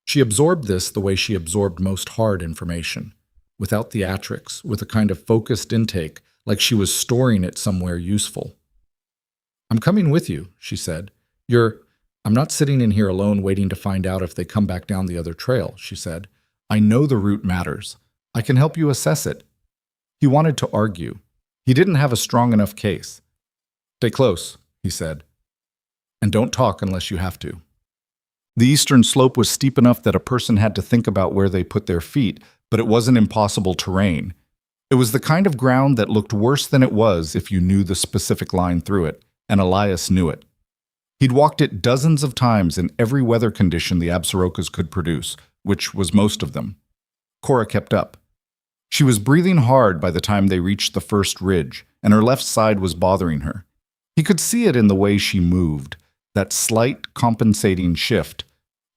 She absorbed this the way she absorbed most hard information, without theatrics, with a kind of focused intake, like she was storing it somewhere useful. "I'm coming with you," she said. I'm not sitting in here alone waiting to find out if they come back down the other trail," she said. "I know the route matters. I can help you assess it." He wanted to argue. He didn't have a strong enough case. "Stay close," he said. "And don't talk unless you have to." The eastern slope was steep enough that a person had to think about where they put their feet, but it wasn't impossible terrain. It was the kind of ground that looked worse than it was if you knew the specific line through it, and Elias knew it. He'd walked it dozens of times in every weather condition the Absarokas could produce, which was most of them. Cora kept up. She was breathing hard by the time they reached the first ridge, and her left side was bothering her. He could see it in the way she moved, that slight compensating shift,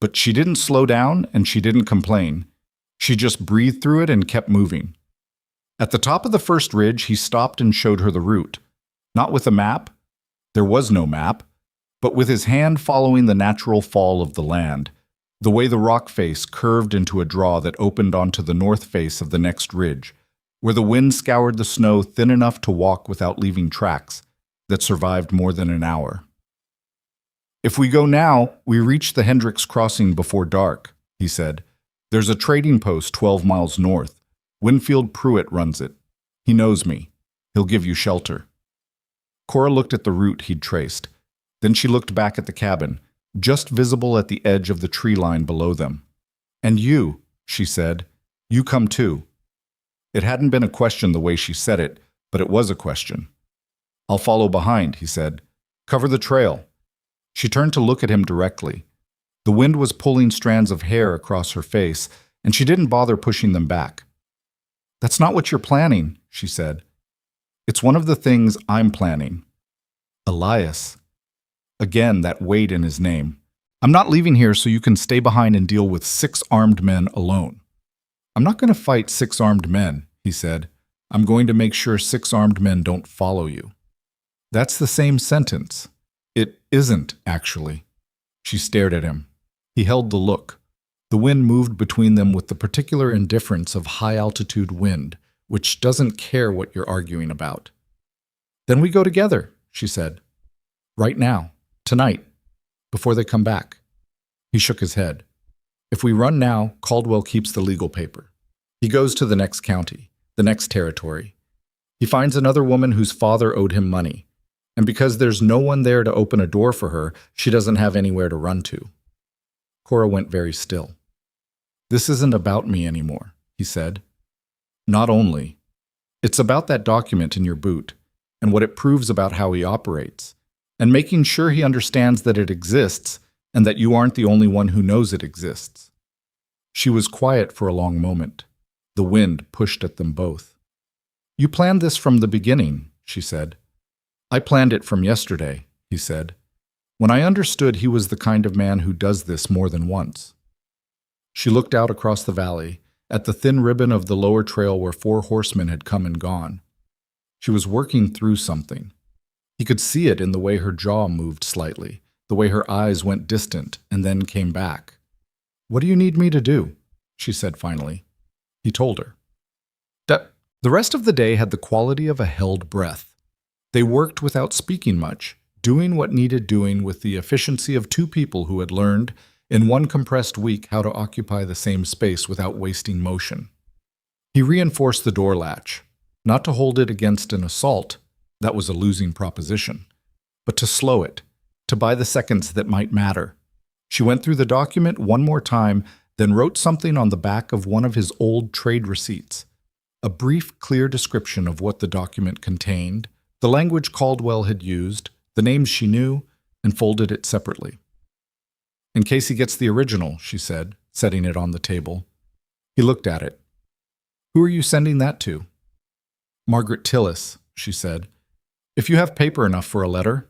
but she didn't slow down and she didn't complain. She just breathed through it and kept moving. At the top of the first ridge, he stopped and showed her the route. Not with a map. There was no map. But with his hand following the natural fall of the land, the way the rock face curved into a draw that opened onto the north face of the next ridge, where the wind scoured the snow thin enough to walk without leaving tracks, that survived more than an hour. "If we go now, we reach the Hendricks crossing before dark," he said. "There's a trading post 12 miles north. Winfield Pruitt runs it. He knows me. He'll give you shelter." Cora looked at the route he'd traced. Then she looked back at the cabin, just visible at the edge of the tree line below them. "And you," she said, "you come too." It hadn't been a question the way she said it, but it was a question. "I'll follow behind," he said. "Cover the trail." She turned to look at him directly. The wind was pulling strands of hair across her face, and she didn't bother pushing them back. "That's not what you're planning," she said. "It's one of the things I'm planning." Elias. Again, that weight in his name. "I'm not leaving here so you can stay behind and deal with 6 armed men alone." "I'm not going to fight 6 armed men," he said. "I'm going to make sure 6 armed men don't follow you." "That's the same sentence." "It isn't, actually." She stared at him. He held the look. The wind moved between them with the particular indifference of high-altitude wind, which doesn't care what you're arguing about. "Then we go together," she said. "Right now. Tonight, before they come back." He shook his head. "If we run now, Caldwell keeps the legal paper. He goes to the next county, the next territory. He finds another woman whose father owed him money, and because there's no one there to open a door for her, she doesn't have anywhere to run to." Cora went very still. "This isn't about me anymore," he said. "Not only. It's about that document in your boot, and what it proves about how he operates, and making sure he understands that it exists and that you aren't the only one who knows it exists." She was quiet for a long moment. The wind pushed at them both. "You planned this from the beginning," she said. "I planned it from yesterday," he said, "when I understood he was the kind of man who does this more than once." She looked out across the valley, at the thin ribbon of the lower trail where 4 horsemen had come and gone. She was working through something. He could see it in the way her jaw moved slightly, the way her eyes went distant and then came back. "What do you need me to do?" she said finally. He told her. The rest of the day had the quality of a held breath. They worked without speaking much, doing what needed doing with the efficiency of 2 people who had learned, in one compressed week, how to occupy the same space without wasting motion. He reinforced the door latch, not to hold it against an assault. That was a losing proposition. But to slow it, to buy the seconds that might matter. She went through the document one more time, then wrote something on the back of one of his old trade receipts. A brief, clear description of what the document contained, the language Caldwell had used, the names she knew, and folded it separately. "In case he gets the original," she said, setting it on the table. He looked at it. "Who are you sending that to?" "Margaret Tillis," she said. "If you have paper enough for a letter."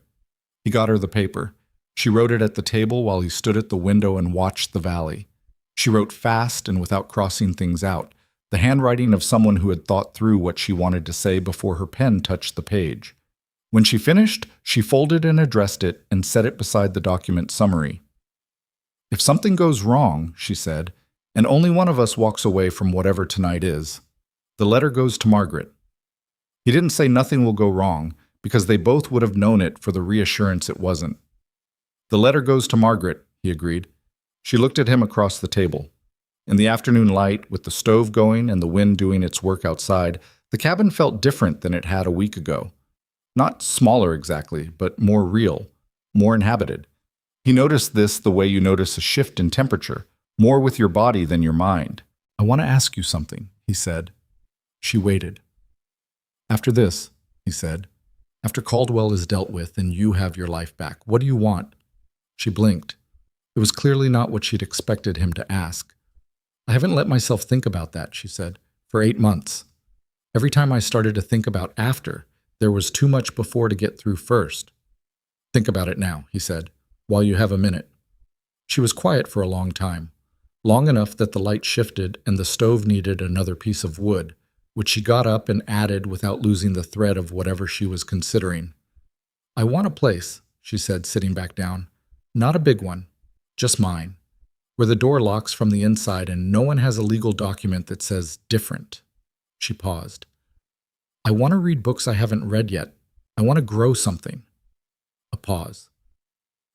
He got her the paper. She wrote it at the table while he stood at the window and watched the valley. She wrote fast and without crossing things out, the handwriting of someone who had thought through what she wanted to say before her pen touched the page. When she finished, she folded and addressed it and set it beside the document summary. "If something goes wrong," she said, "and only one of us walks away from whatever tonight is, the letter goes to Margaret." He didn't say nothing will go wrong, because they both would have known it for the reassurance it wasn't. "The letter goes to Margaret," he agreed. She looked at him across the table. In the afternoon light, with the stove going and the wind doing its work outside, the cabin felt different than it had a week ago. Not smaller exactly, but more real, more inhabited. He noticed this the way you notice a shift in temperature, more with your body than your mind. "I want to ask you something," he said. She waited. "After this," he said, "after Caldwell is dealt with and you have your life back, what do you want?" She blinked. It was clearly not what she'd expected him to ask. "I haven't let myself think about that," she said, "for 8 months. Every time I started to think about after, there was too much before to get through first." "Think about it now," he said, "while you have a minute." She was quiet for a long time, long enough that the light shifted and the stove needed another piece of wood, which she got up and added without losing the thread of whatever she was considering. "I want a place," she said, sitting back down. "Not a big one, just mine, where the door locks from the inside and no one has a legal document that says different." She paused. "I want to read books I haven't read yet. I want to grow something." A pause.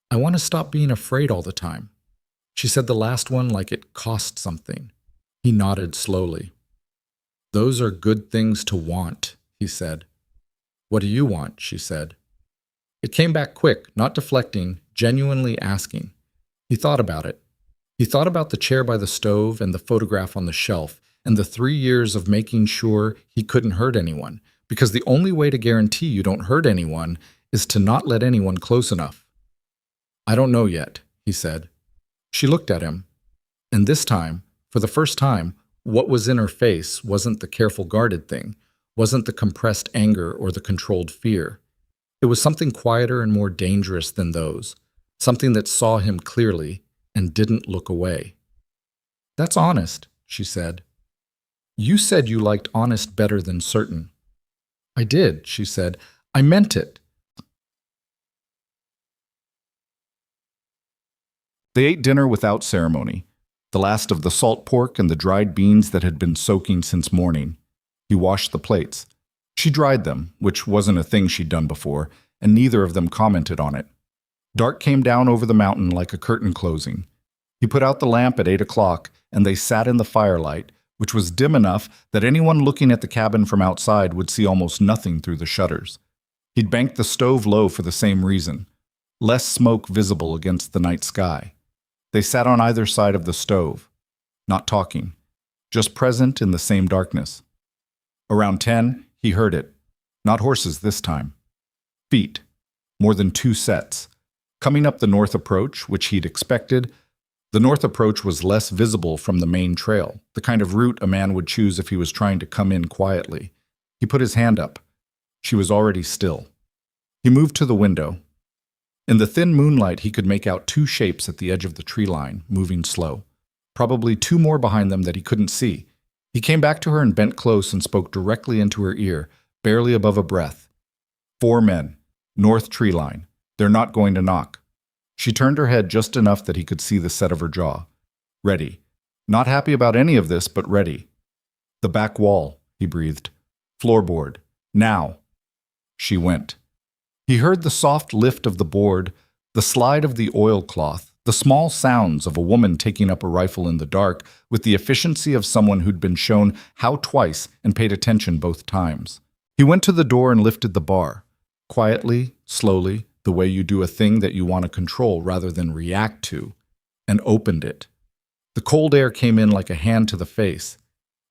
"I want to stop being afraid all the time." She said the last one like it cost something. He nodded slowly. "Those are good things to want," he said. "What do you want?" she said. It came back quick, not deflecting, genuinely asking. He thought about it. He thought about the chair by the stove and the photograph on the shelf, and the 3 years of making sure he couldn't hurt anyone, because the only way to guarantee you don't hurt anyone is to not let anyone close enough. "I don't know yet," he said. She looked at him, and this time, for the first time, what was in her face wasn't the careful guarded thing, wasn't the compressed anger or the controlled fear. It was something quieter and more dangerous than those, something that saw him clearly and didn't look away. "That's honest," she said. "You said you liked honest better than certain." "I did," she said. "I meant it." They ate dinner without ceremony, the last of the salt pork and the dried beans that had been soaking since morning. He washed the plates. She dried them, which wasn't a thing she'd done before, and neither of them commented on it. Dark came down over the mountain like a curtain closing. He put out the lamp at 8 o'clock, and they sat in the firelight, which was dim enough that anyone looking at the cabin from outside would see almost nothing through the shutters. He'd banked the stove low for the same reason, less smoke visible against the night sky. They sat on either side of the stove, not talking, just present in the same darkness. Around 10, he heard it. Not horses this time. Feet. More than 2 sets. Coming up the north approach, which he'd expected. The north approach was less visible from the main trail, the kind of route a man would choose if he was trying to come in quietly. He put his hand up. She was already still. He moved to the window. In the thin moonlight, he could make out 2 shapes at the edge of the tree line, moving slow. Probably 2 more behind them that he couldn't see. He came back to her and bent close and spoke directly into her ear, barely above a breath. 4 men. North tree line. They're not going to knock. She turned her head just enough that he could see the set of her jaw. Ready. Not happy about any of this, but ready. "The back wall," he breathed. "Floorboard. Now." She went. He heard the soft lift of the board, the slide of the oilcloth, the small sounds of a woman taking up a rifle in the dark with the efficiency of someone who'd been shown how twice and paid attention both times. He went to the door and lifted the bar. Quietly, slowly, the way you do a thing that you want to control rather than react to, and opened it. The cold air came in like a hand to the face.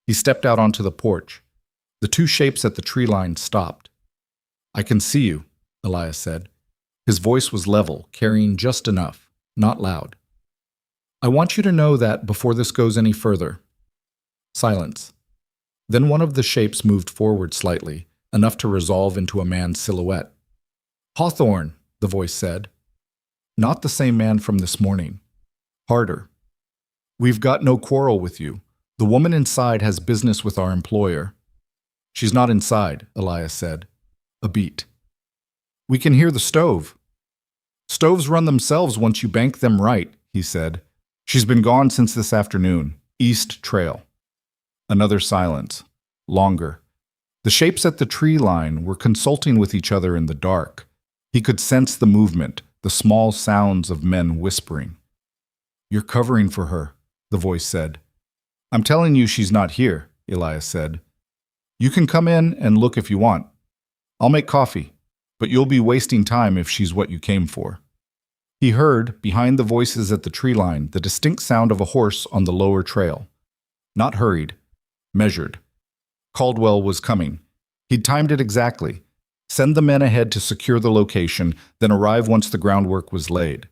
He stepped out onto the porch. The two shapes at the tree line stopped. "I can see you," Elias said. His voice was level, carrying just enough, not loud. "I want you to know that before this goes any further." Silence. Then one of the shapes moved forward slightly, enough to resolve into a man's silhouette. "Hawthorne," the voice said. "Not the same man from this morning. Harder. We've got no quarrel with you. The woman inside has business with our employer." "She's not inside," Elias said. A beat. "We can hear the stove." "Stoves run themselves once you bank them right," he said. "She's been gone since this afternoon. East Trail." Another silence. Longer. The shapes at the tree line were consulting with each other in the dark. He could sense the movement, the small sounds of men whispering. "You're covering for her," the voice said. "I'm telling you she's not here," Elias said. "You can come in and look if you want. I'll make coffee, but you'll be wasting time if she's what you came for." He heard, behind the voices at the tree line, the distinct sound of a horse on the lower trail. Not hurried, measured. Caldwell was coming. He'd timed it exactly. Send the men ahead to secure the location, then arrive once the groundwork was laid.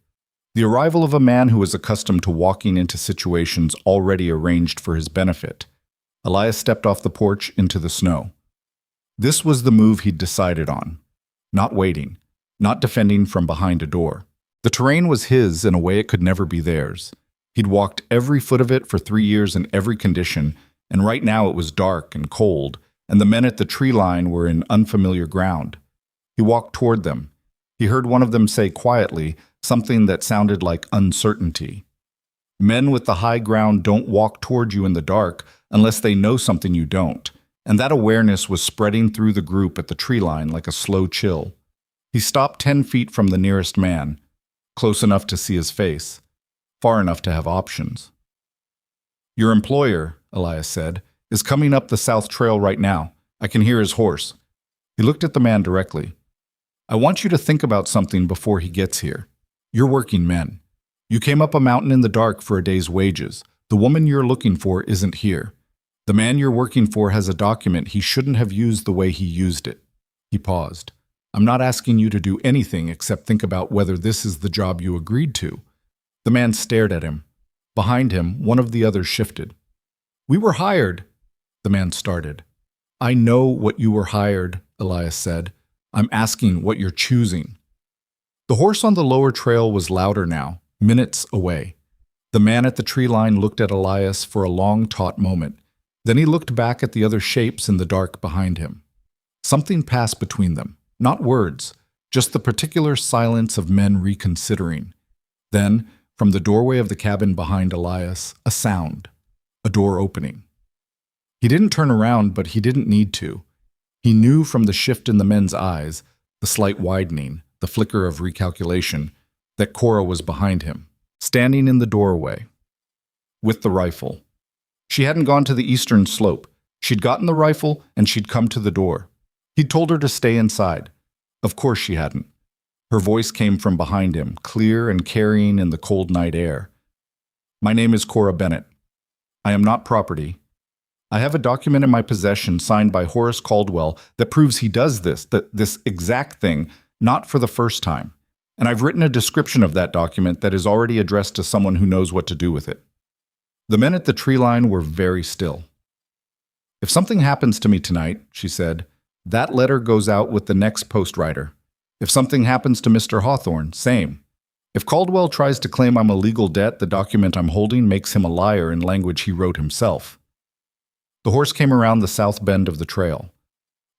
The arrival of a man who was accustomed to walking into situations already arranged for his benefit. Elias stepped off the porch into the snow. This was the move he'd decided on. Not waiting, not defending from behind a door. The terrain was his in a way it could never be theirs. He'd walked every foot of it for 3 years in every condition, and right now it was dark and cold, and the men at the tree line were in unfamiliar ground. He walked toward them. He heard one of them say quietly something that sounded like uncertainty. Men with the high ground don't walk toward you in the dark unless they know something you don't, and that awareness was spreading through the group at the tree line like a slow chill. He stopped 10 feet from the nearest man, close enough to see his face, far enough to have options. "Your employer," Elias said, "is coming up the south trail right now. I can hear his horse." He looked at the man directly. "I want you to think about something before he gets here. You're working men. You came up a mountain in the dark for a day's wages. The woman you're looking for isn't here. The man you're working for has a document he shouldn't have used the way he used it." He paused. "I'm not asking you to do anything except think about whether this is the job you agreed to." The man stared at him. Behind him, one of the others shifted. "We were hired," the man started. "I know what you were hired," Elias said. "I'm asking what you're choosing." The horse on the lower trail was louder now, minutes away. The man at the tree line looked at Elias for a long, taut moment. Then he looked back at the other shapes in the dark behind him. Something passed between them, not words, just the particular silence of men reconsidering. Then, from the doorway of the cabin behind Elias, a sound, a door opening. He didn't turn around, but he didn't need to. He knew from the shift in the men's eyes, the slight widening, the flicker of recalculation, that Cora was behind him, standing in the doorway, with the rifle. She hadn't gone to the eastern slope. She'd gotten the rifle, and she'd come to the door. He'd told her to stay inside. Of course she hadn't. Her voice came from behind him, clear and carrying in the cold night air. "My name is Cora Bennett. I am not property. I have a document in my possession signed by Horace Caldwell that proves he does this exact thing, not for the first time. And I've written a description of that document that is already addressed to someone who knows what to do with it." The men at the tree line were very still. "If something happens to me tonight," she said, "that letter goes out with the next postwriter. If something happens to Mr. Hawthorne, same. If Caldwell tries to claim I'm a legal debt, the document I'm holding makes him a liar in language he wrote himself." The horse came around the south bend of the trail.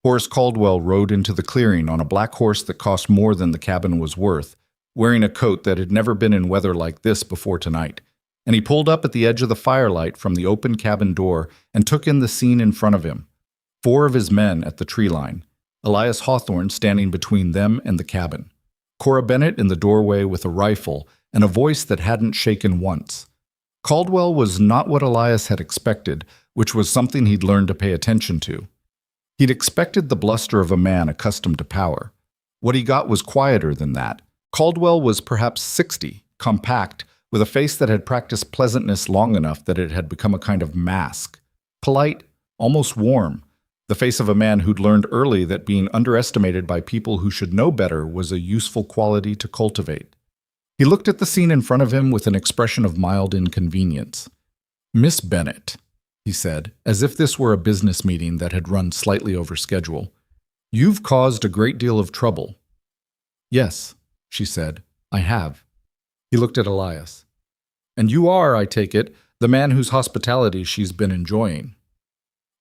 Horace Caldwell rode into the clearing on a black horse that cost more than the cabin was worth, wearing a coat that had never been in weather like this before tonight, and he pulled up at the edge of the firelight from the open cabin door and took in the scene in front of him. 4 of his men at the tree line, Elias Hawthorne standing between them and the cabin, Cora Bennett in the doorway with a rifle and a voice that hadn't shaken once. Caldwell was not what Elias had expected, which was something he'd learned to pay attention to. He'd expected the bluster of a man accustomed to power. What he got was quieter than that. Caldwell was perhaps 60, compact, with a face that had practiced pleasantness long enough that it had become a kind of mask. Polite, almost warm, the face of a man who'd learned early that being underestimated by people who should know better was a useful quality to cultivate. He looked at the scene in front of him with an expression of mild inconvenience. "Miss Bennet," he said, as if this were a business meeting that had run slightly over schedule, "you've caused a great deal of trouble." "Yes," she said, "I have." He looked at Elias. "And you are, I take it, the man whose hospitality she's been enjoying."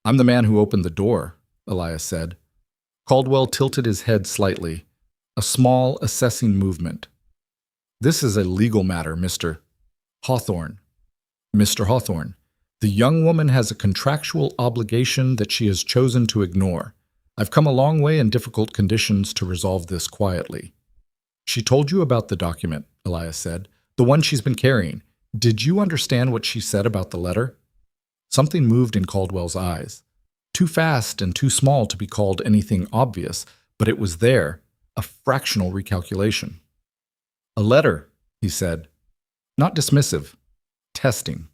"I'm the man who opened the door," Elias said. Caldwell tilted his head slightly, a small, assessing movement. "This is a legal matter, Mr. Hawthorne. Mr. Hawthorne, the young woman has a contractual obligation that she has chosen to ignore. I've come a long way in difficult conditions to resolve this quietly." "She told you about the document," Elias said, "the one she's been carrying. Did you understand what she said about the letter?" Something moved in Caldwell's eyes. Too fast and too small to be called anything obvious, but it was there, a fractional recalculation. "A letter," he said. Not dismissive. Testing.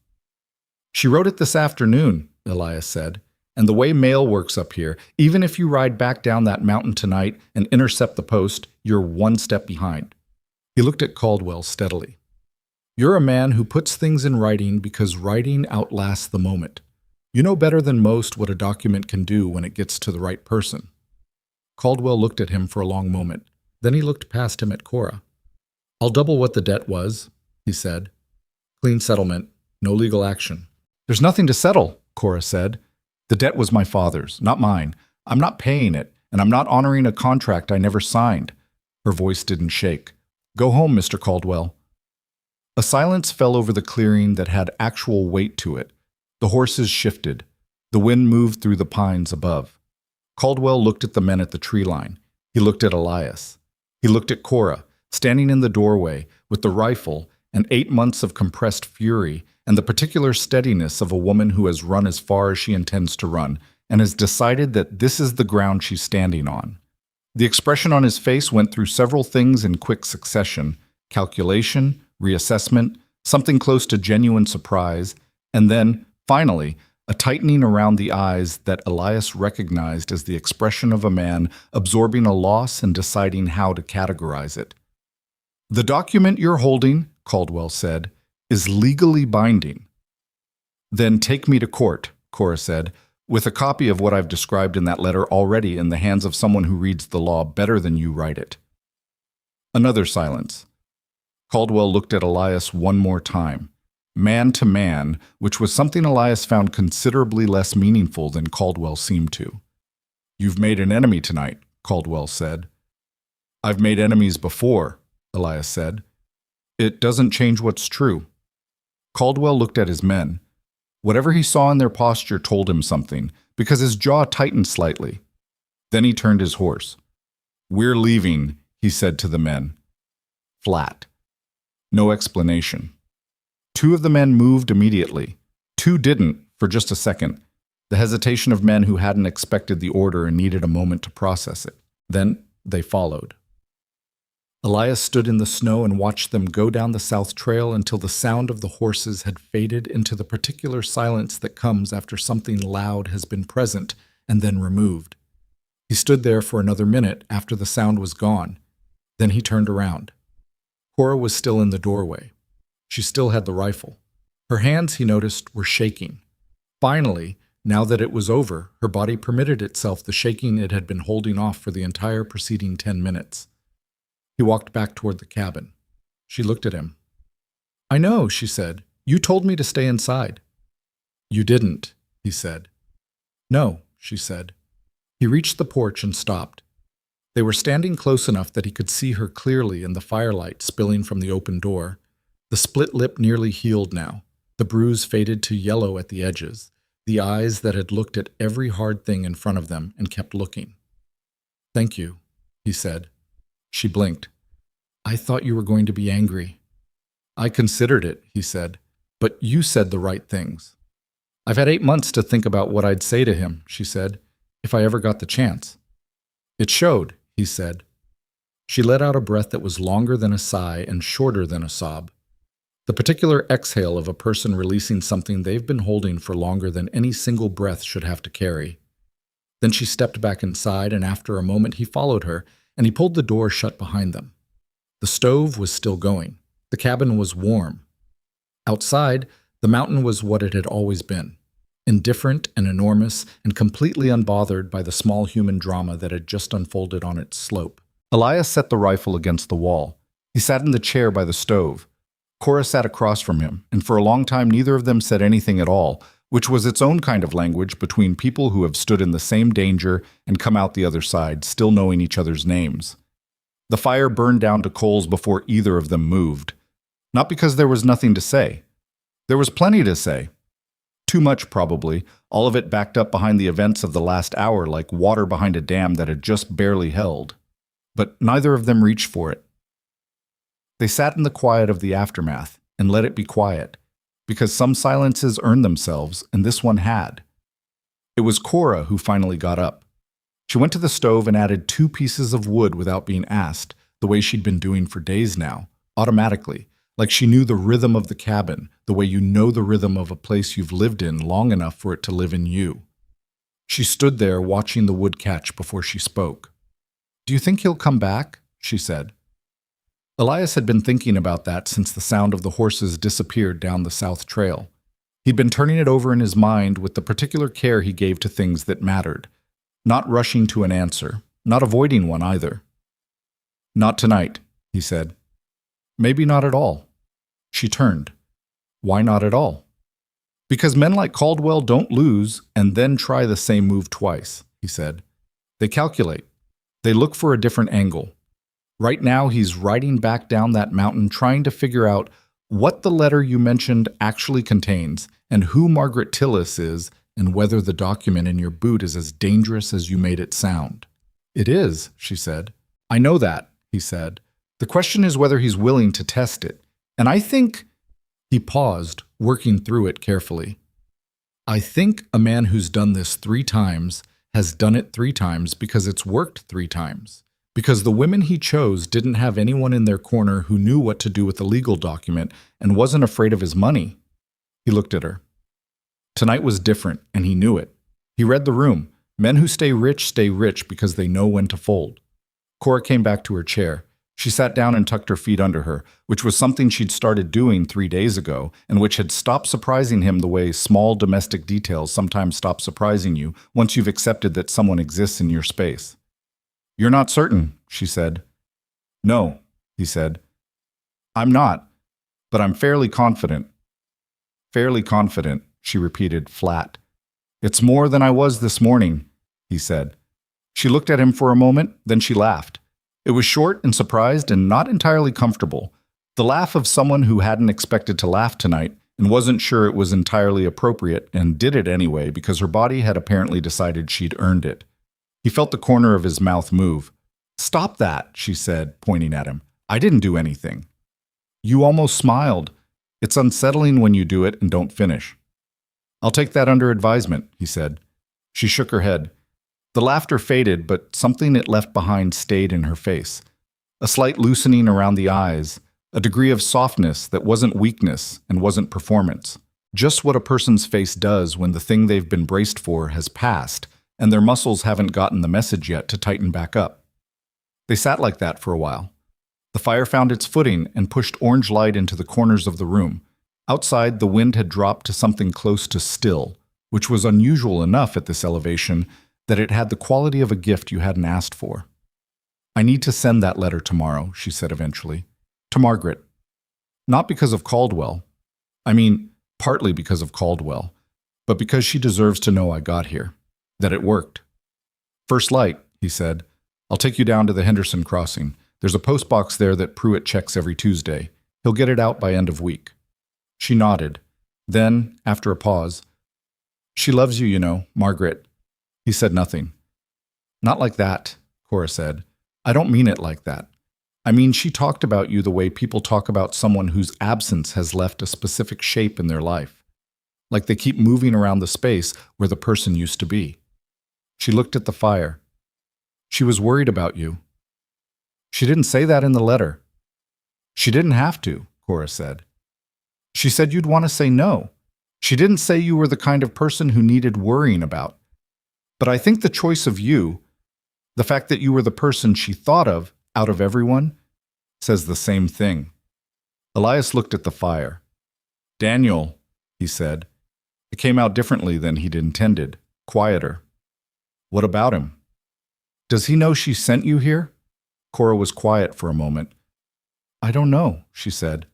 "She wrote it this afternoon," Elias said, "and the way mail works up here, even if you ride back down that mountain tonight and intercept the post, you're one step behind." He looked at Caldwell steadily. "You're a man who puts things in writing because writing outlasts the moment. You know better than most what a document can do when it gets to the right person." Caldwell looked at him for a long moment. Then he looked past him at Cora. "I'll double what the debt was," he said. "Clean settlement, no legal action." "There's nothing to settle," Cora said. "The debt was my father's, not mine. I'm not paying it, and I'm not honoring a contract I never signed." Her voice didn't shake. "Go home, Mr. Caldwell." A silence fell over the clearing that had actual weight to it. The horses shifted. The wind moved through the pines above. Caldwell looked at the men at the tree line. He looked at Elias. He looked at Cora, standing in the doorway, with the rifle and 8 months of compressed fury and the particular steadiness of a woman who has run as far as she intends to run and has decided that this is the ground she's standing on. The expression on his face went through several things in quick succession: calculation, reassessment, something close to genuine surprise, and then, finally, a tightening around the eyes that Elias recognized as the expression of a man absorbing a loss and deciding how to categorize it. "The document you're holding," Caldwell said, "is legally binding." "Then take me to court," Cora said, "with a copy of what I've described in that letter already in the hands of someone who reads the law better than you write it." Another silence. Caldwell looked at Elias one more time, man to man, which was something Elias found considerably less meaningful than Caldwell seemed to. "You've made an enemy tonight," Caldwell said. "I've made enemies before," Elias said. "It doesn't change what's true." Caldwell looked at his men. Whatever he saw in their posture told him something, because his jaw tightened slightly. Then he turned his horse. "We're leaving," he said to the men. Flat. No explanation. 2 of the men moved immediately. 2 didn't, for just a second. The hesitation of men who hadn't expected the order and needed a moment to process it. Then they followed. Elias stood in the snow and watched them go down the south trail until the sound of the horses had faded into the particular silence that comes after something loud has been present and then removed. He stood there for another minute after the sound was gone. Then he turned around. Cora was still in the doorway. She still had the rifle. Her hands, he noticed, were shaking. Finally, now that it was over, her body permitted itself the shaking it had been holding off for the entire preceding 10 minutes. He walked back toward the cabin. She looked at him. "I know," she said. "You told me to stay inside." "You didn't," he said. "No," she said. He reached the porch and stopped. They were standing close enough that he could see her clearly in the firelight spilling from the open door. The split lip nearly healed now. The bruise faded to yellow at the edges. The eyes that had looked at every hard thing in front of them and kept looking. "Thank you," he said. She blinked. "I thought you were going to be angry." "I considered it," he said. "But you said the right things." "I've had 8 months to think about what I'd say to him," she said, "if I ever got the chance." "It showed," he said. She let out a breath that was longer than a sigh and shorter than a sob. The particular exhale of a person releasing something they've been holding for longer than any single breath should have to carry. Then she stepped back inside, and after a moment he followed her, and he pulled the door shut behind them. The stove was still going. The cabin was warm. Outside, the mountain was what it had always been, indifferent and enormous and completely unbothered by the small human drama that had just unfolded on its slope. Elias set the rifle against the wall. He sat in the chair by the stove. Cora sat across from him, and for a long time neither of them said anything at all, which was its own kind of language between people who have stood in the same danger and come out the other side, still knowing each other's names. The fire burned down to coals before either of them moved. Not because there was nothing to say. There was plenty to say. Too much, probably, all of it backed up behind the events of the last hour like water behind a dam that had just barely held. But neither of them reached for it. They sat in the quiet of the aftermath and let it be quiet, because some silences earn themselves, and this one had. It was Cora who finally got up. She went to the stove and added 2 pieces of wood without being asked, the way she'd been doing for days now, automatically, like she knew the rhythm of the cabin, the way you know the rhythm of a place you've lived in long enough for it to live in you. She stood there watching the wood catch before she spoke. "Do you think he'll come back?" she said. Elias had been thinking about that since the sound of the horses disappeared down the south trail. He'd been turning it over in his mind with the particular care he gave to things that mattered, not rushing to an answer, not avoiding one either. "Not tonight," he said. "Maybe not at all." She turned. "Why not at all?" "Because men like Caldwell don't lose and then try the same move twice," he said. "They calculate. They look for a different angle. Right now he's riding back down that mountain trying to figure out what the letter you mentioned actually contains and who Margaret Tillis is and whether the document in your boot is as dangerous as you made it sound." "It is," she said. "I know that," he said. "The question is whether he's willing to test it. And I think—" He paused, working through it carefully. "I think a man who's done this 3 times has done it 3 times because it's worked 3 times. Because the women he chose didn't have anyone in their corner who knew what to do with the legal document and wasn't afraid of his money." He looked at her. Tonight was different, and he knew it. He read the room. Men who stay rich because they know when to fold. Cora came back to her chair. She sat down and tucked her feet under her, which was something she'd started doing 3 days ago, and which had stopped surprising him the way small domestic details sometimes stop surprising you once you've accepted that someone exists in your space. "You're not certain," she said. "No," he said. "I'm not, but I'm fairly confident." "Fairly confident," she repeated, flat. "It's more than I was this morning," he said. She looked at him for a moment, then she laughed. It was short and surprised and not entirely comfortable. The laugh of someone who hadn't expected to laugh tonight and wasn't sure it was entirely appropriate and did it anyway because her body had apparently decided she'd earned it. He felt the corner of his mouth move. "Stop that," she said, pointing at him. "I didn't do anything." "You almost smiled. It's unsettling when you do it and don't finish." "I'll take that under advisement," he said. She shook her head. The laughter faded, but something it left behind stayed in her face. A slight loosening around the eyes, a degree of softness that wasn't weakness and wasn't performance. Just what a person's face does when the thing they've been braced for has passed, and their muscles haven't gotten the message yet to tighten back up. They sat like that for a while. The fire found its footing and pushed orange light into the corners of the room. Outside, the wind had dropped to something close to still, which was unusual enough at this elevation that it had the quality of a gift you hadn't asked for. "I need to send that letter tomorrow," she said eventually. "To Margaret. Not because of Caldwell. I mean, partly because of Caldwell, but because she deserves to know I got here. That it worked." "First light," he said. "I'll take you down to the Henderson crossing. There's a postbox there that Pruitt checks every Tuesday. He'll get it out by end of week." She nodded. Then, after a pause, "She loves you, you know, Margaret." He said nothing. "Not like that," Cora said. "I don't mean it like that. I mean, she talked about you the way people talk about someone whose absence has left a specific shape in their life. Like they keep moving around the space where the person used to be." She looked at the fire. "She was worried about you." She didn't say that in the letter. She didn't have to, Cora said. She said you'd want to say no. She didn't say you were the kind of person who needed worrying about. But I think the choice of you, the fact that you were the person she thought of out of everyone, says the same thing. Elias looked at the fire. Daniel, he said. It came out differently than he'd intended, quieter. What about him? Does he know she sent you here? Cora was quiet for a moment. I don't know, she said.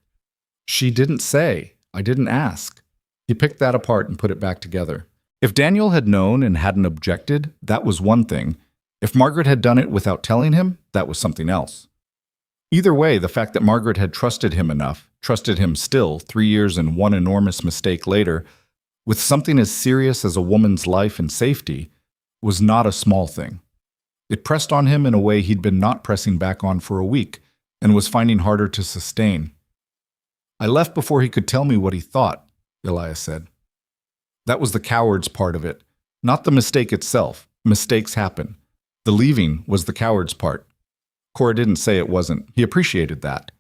She didn't say. I didn't ask. He picked that apart and put it back together. If Daniel had known and hadn't objected, that was one thing. If Margaret had done it without telling him, that was something else. Either way, the fact that Margaret had trusted him enough, trusted him still, 3 years and one enormous mistake later, with something as serious as a woman's life and safety, was not a small thing. It pressed on him in a way he'd been not pressing back on for a week, and was finding harder to sustain. I left before he could tell me what he thought, Elias said. That was the coward's part of it, not the mistake itself. Mistakes happen. The leaving was the coward's part. Cora didn't say it wasn't. He appreciated that.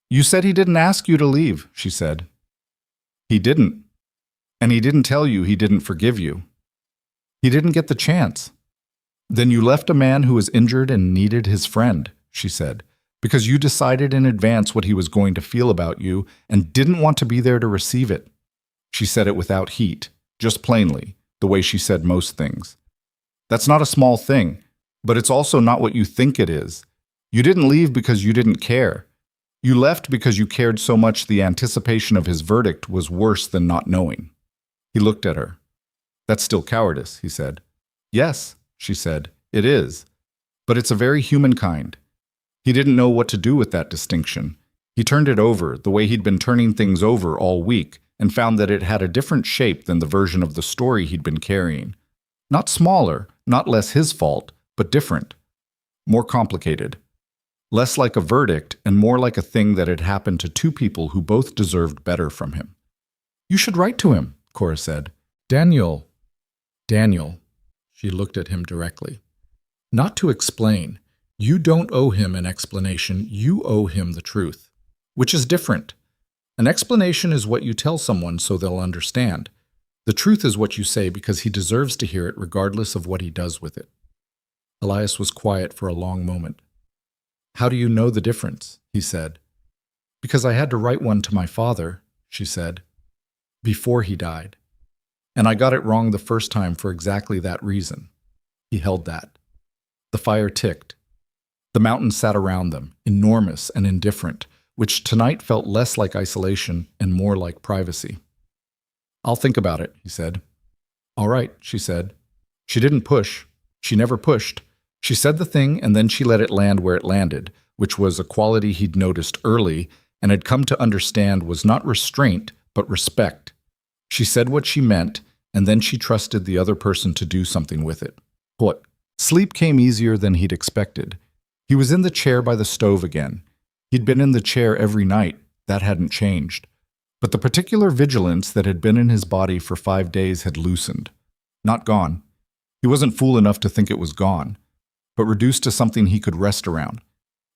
You said he didn't ask you to leave, she said. He didn't. And he didn't tell you he didn't forgive you. He didn't get the chance. Then you left a man who was injured and needed his friend, she said, because you decided in advance what he was going to feel about you and didn't want to be there to receive it. She said it without heat, just plainly, the way she said most things. That's not a small thing, but it's also not what you think it is. You didn't leave because you didn't care. You left because you cared so much the anticipation of his verdict was worse than not knowing. He looked at her. That's still cowardice, he said. Yes, she said, it is. But it's a very human kind. He didn't know what to do with that distinction. He turned it over, the way he'd been turning things over all week, and found that it had a different shape than the version of the story he'd been carrying. Not smaller, not less his fault, but different. More complicated. Less like a verdict and more like a thing that had happened to two people who both deserved better from him. You should write to him, Cora said. Daniel. She looked at him directly. Not to explain. You don't owe him an explanation, you owe him the truth. Which is different. An explanation is what you tell someone so they'll understand. The truth is what you say because he deserves to hear it regardless of what he does with it. Elias was quiet for a long moment. How do you know the difference? He said. Because I had to write one to my father, she said, before he died. And I got it wrong the first time for exactly that reason. He held that. The fire ticked. The mountains sat around them, enormous and indifferent, which tonight felt less like isolation and more like privacy. I'll think about it, he said. All right, she said. She didn't push. She never pushed. She said the thing and then she let it land where it landed, which was a quality he'd noticed early and had come to understand was not restraint, but respect. She said what she meant, and then she trusted the other person to do something with it. What? Sleep came easier than he'd expected. He was in the chair by the stove again. He'd been in the chair every night. That hadn't changed. But the particular vigilance that had been in his body for 5 days had loosened. Not gone. He wasn't fool enough to think it was gone, but reduced to something he could rest around.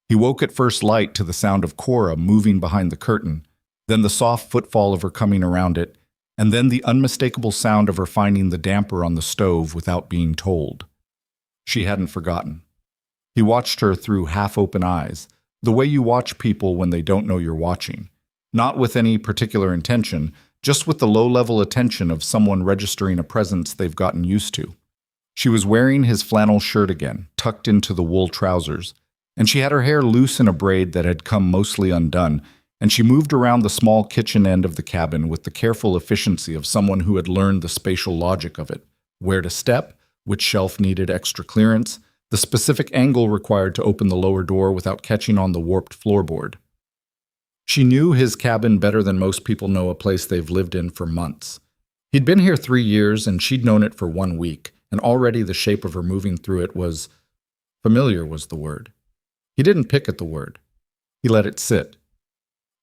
He woke at first light to the sound of Cora moving behind the curtain, then the soft footfall of her coming around it, and then the unmistakable sound of her finding the damper on the stove without being told. She hadn't forgotten. He watched her through half-open eyes, the way you watch people when they don't know you're watching. Not with any particular intention, just with the low-level attention of someone registering a presence they've gotten used to. She was wearing his flannel shirt again, tucked into the wool trousers, and she had her hair loose in a braid that had come mostly undone, and she moved around the small kitchen end of the cabin with the careful efficiency of someone who had learned the spatial logic of it. Where to step, which shelf needed extra clearance, the specific angle required to open the lower door without catching on the warped floorboard. She knew his cabin better than most people know a place they've lived in for months. He'd been here 3 years, and she'd known it for 1 week, and already the shape of her moving through it was familiar was the word. He didn't pick at the word. He let it sit.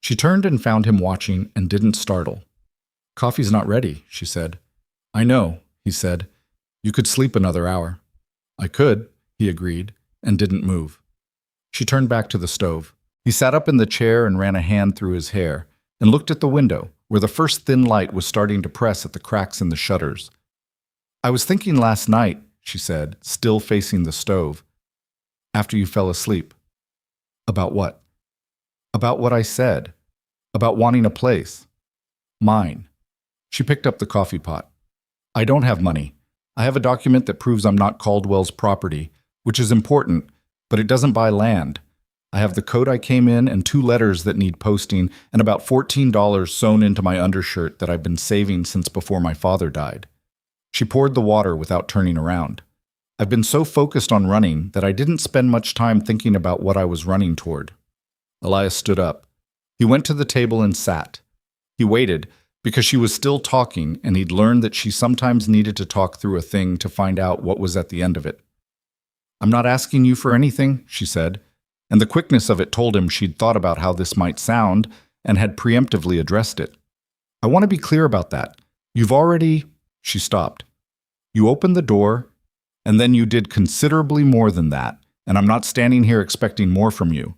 She turned and found him watching and didn't startle. Coffee's not ready, she said. I know, he said. You could sleep another hour. I could, he agreed, and didn't move. She turned back to the stove. He sat up in the chair and ran a hand through his hair and looked at the window, where the first thin light was starting to press at the cracks in the shutters. "I was thinking last night," she said, still facing the stove, "after you fell asleep." "About what?" "About what I said. About wanting a place. Mine." She picked up the coffee pot. "I don't have money. I have a document that proves I'm not Caldwell's property, which is important, but it doesn't buy land. I have the coat I came in and 2 letters that need posting and about $14 sewn into my undershirt that I've been saving since before my father died." She poured the water without turning around. "I've been so focused on running that I didn't spend much time thinking about what I was running toward." Elias stood up. He went to the table and sat. He waited, because she was still talking, and he'd learned that she sometimes needed to talk through a thing to find out what was at the end of it. "I'm not asking you for anything," she said, and the quickness of it told him she'd thought about how this might sound and had preemptively addressed it. "I want to be clear about that. You've already—" She stopped. "You opened the door, and then you did considerably more than that, and I'm not standing here expecting more from you.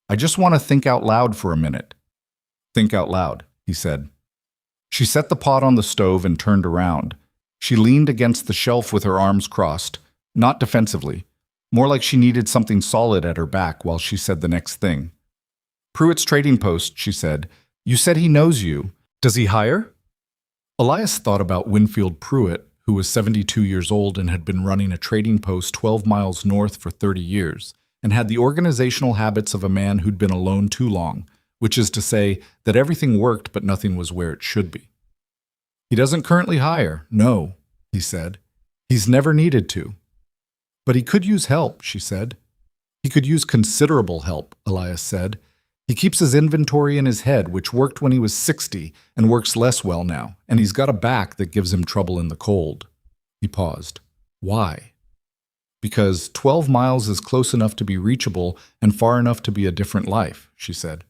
I just want to think out loud for a minute." "Think out loud," he said. She set the pot on the stove and turned around. She leaned against the shelf with her arms crossed, not defensively, more like she needed something solid at her back while she said the next thing. "Pruitt's trading post," she said. "You said he knows you. Does he hire?" Elias thought about Winfield Pruitt, who was 72 years old and had been running a trading post 12 miles north for 30 years, and had the organizational habits of a man who'd been alone too long, which is to say that everything worked but nothing was where it should be. "He doesn't currently hire, no," he said. "He's never needed to." "But he could use help," she said. "He could use considerable help," Elias said. "He keeps his inventory in his head, which worked when he was 60 and works less well now, and he's got a back that gives him trouble in the cold." He paused. "Why?" "Because 12 miles is close enough to be reachable and far enough to be a different life," she said.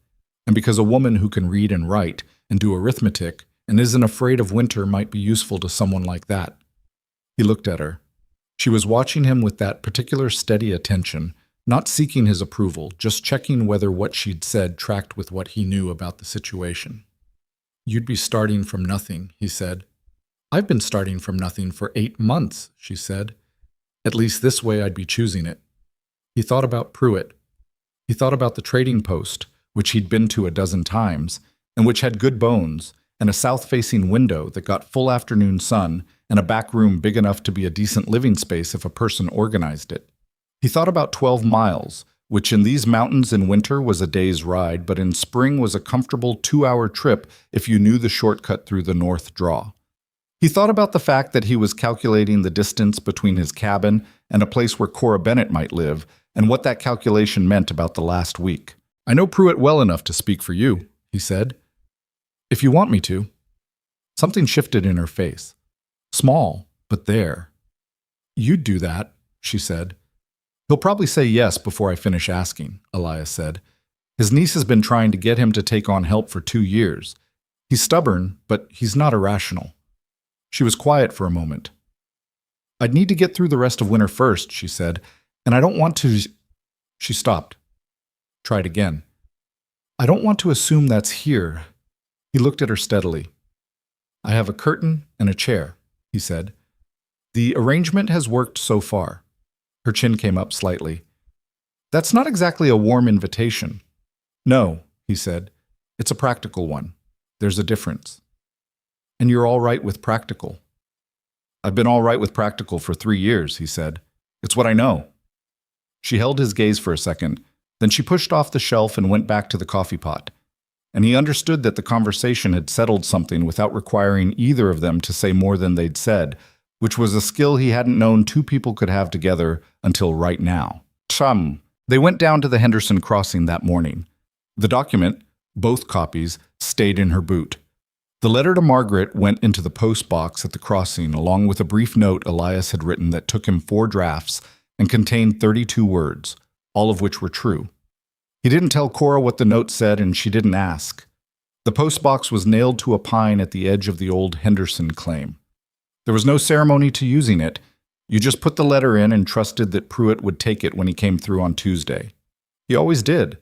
"And because a woman who can read and write and do arithmetic and isn't afraid of winter might be useful to someone like that." He looked at her. She was watching him with that particular steady attention, not seeking his approval, just checking whether what she'd said tracked with what he knew about the situation. "You'd be starting from nothing," he said. "I've been starting from nothing for 8 months," she said. "At least this way I'd be choosing it." He thought about Pruitt. He thought about the trading post, which he'd been to a dozen times, and which had good bones, and a south-facing window that got full afternoon sun, and a back room big enough to be a decent living space if a person organized it. He thought about 12 miles, which in these mountains in winter was a day's ride, but in spring was a comfortable 2-hour trip if you knew the shortcut through the North Draw. He thought about the fact that he was calculating the distance between his cabin and a place where Cora Bennett might live, and what that calculation meant about the last week. "I know Pruitt well enough to speak for you," he said. "If you want me to." Something shifted in her face. Small, but there. "You'd do that," she said. "He'll probably say yes before I finish asking," Elias said. "His niece has been trying to get him to take on help for 2 years. He's stubborn, but he's not irrational." She was quiet for a moment. "I'd need to get through the rest of winter first," she said, "and I don't want to—" She stopped. Tried again. "I don't want to assume that's here." He looked at her steadily. "I have a curtain and a chair," he said. "The arrangement has worked so far." Her chin came up slightly. "That's not exactly a warm invitation." "No," he said. "It's a practical one. There's a difference." "And you're all right with practical?" "I've been all right with practical for 3 years," he said. "It's what I know." She held his gaze for a second. Then she pushed off the shelf and went back to the coffee pot. And he understood that the conversation had settled something without requiring either of them to say more than they'd said, which was a skill he hadn't known 2 people could have together until right now. They went down to the Henderson crossing that morning. The document, both copies, stayed in her boot. The letter to Margaret went into the post box at the crossing, along with a brief note Elias had written that took him 4 drafts and contained 32 words, all of which were true. He didn't tell Cora what the note said, and she didn't ask. The postbox was nailed to a pine at the edge of the old Henderson claim. There was no ceremony to using it. You just put the letter in and trusted that Pruitt would take it when he came through on Tuesday. He always did.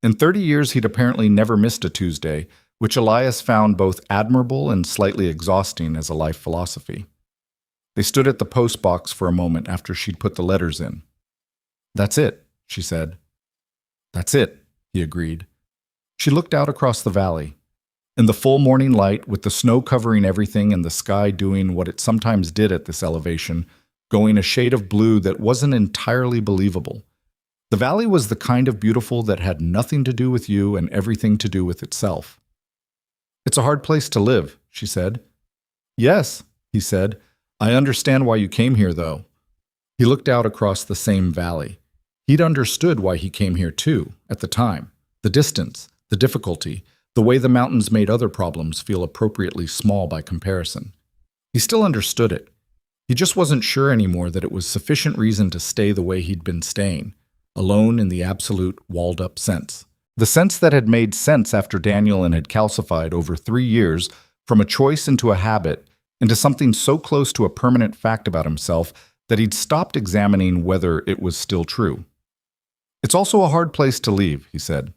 In 30 years, he'd apparently never missed a Tuesday, which Elias found both admirable and slightly exhausting as a life philosophy. They stood at the post box for a moment after she'd put the letters in. "That's it," she said. "That's it," he agreed. She looked out across the valley. In the full morning light, with the snow covering everything and the sky doing what it sometimes did at this elevation, going a shade of blue that wasn't entirely believable. The valley was the kind of beautiful that had nothing to do with you and everything to do with itself. "It's a hard place to live," she said. "Yes," he said. "I understand why you came here, though." He looked out across the same valley. He'd understood why he came here, too, at the time. The distance, the difficulty, the way the mountains made other problems feel appropriately small by comparison. He still understood it. He just wasn't sure anymore that it was sufficient reason to stay the way he'd been staying, alone in the absolute, walled-up sense. The sense that had made sense after Daniel and had calcified over 3 years from a choice into a habit, into something so close to a permanent fact about himself that he'd stopped examining whether it was still true. "It's also a hard place to leave," he said.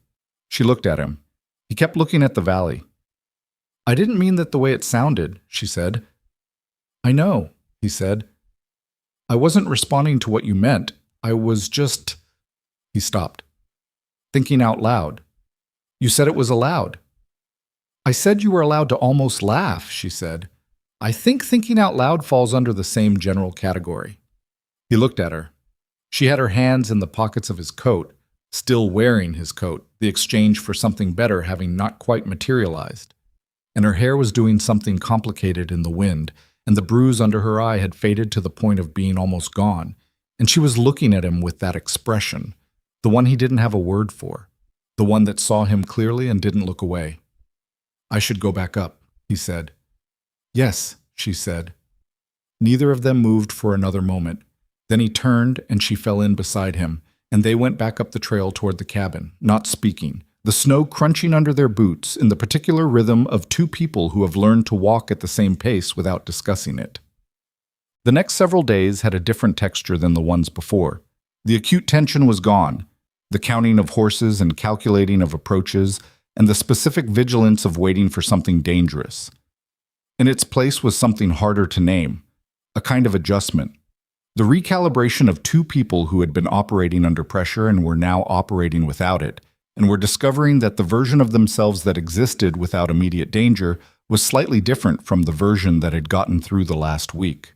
She looked at him. He kept looking at the valley. "I didn't mean that the way it sounded," she said. "I know," he said. "I wasn't responding to what you meant. I was just—" He stopped. "Thinking out loud. You said it was allowed." "I said you were allowed to almost laugh," she said. "I think thinking out loud falls under the same general category." He looked at her. She had her hands in the pockets of his coat, still wearing his coat, the exchange for something better having not quite materialized. And her hair was doing something complicated in the wind, and the bruise under her eye had faded to the point of being almost gone, and she was looking at him with that expression, the one he didn't have a word for, the one that saw him clearly and didn't look away. "I should go back up," he said. "Yes," she said. Neither of them moved for another moment. Then he turned and she fell in beside him, and they went back up the trail toward the cabin, not speaking, the snow crunching under their boots in the particular rhythm of two people who have learned to walk at the same pace without discussing it. The next several days had a different texture than the ones before. The acute tension was gone, the counting of horses and calculating of approaches, and the specific vigilance of waiting for something dangerous. In its place was something harder to name, a kind of adjustment. The recalibration of two people who had been operating under pressure and were now operating without it, and were discovering that the version of themselves that existed without immediate danger was slightly different from the version that had gotten through the last week.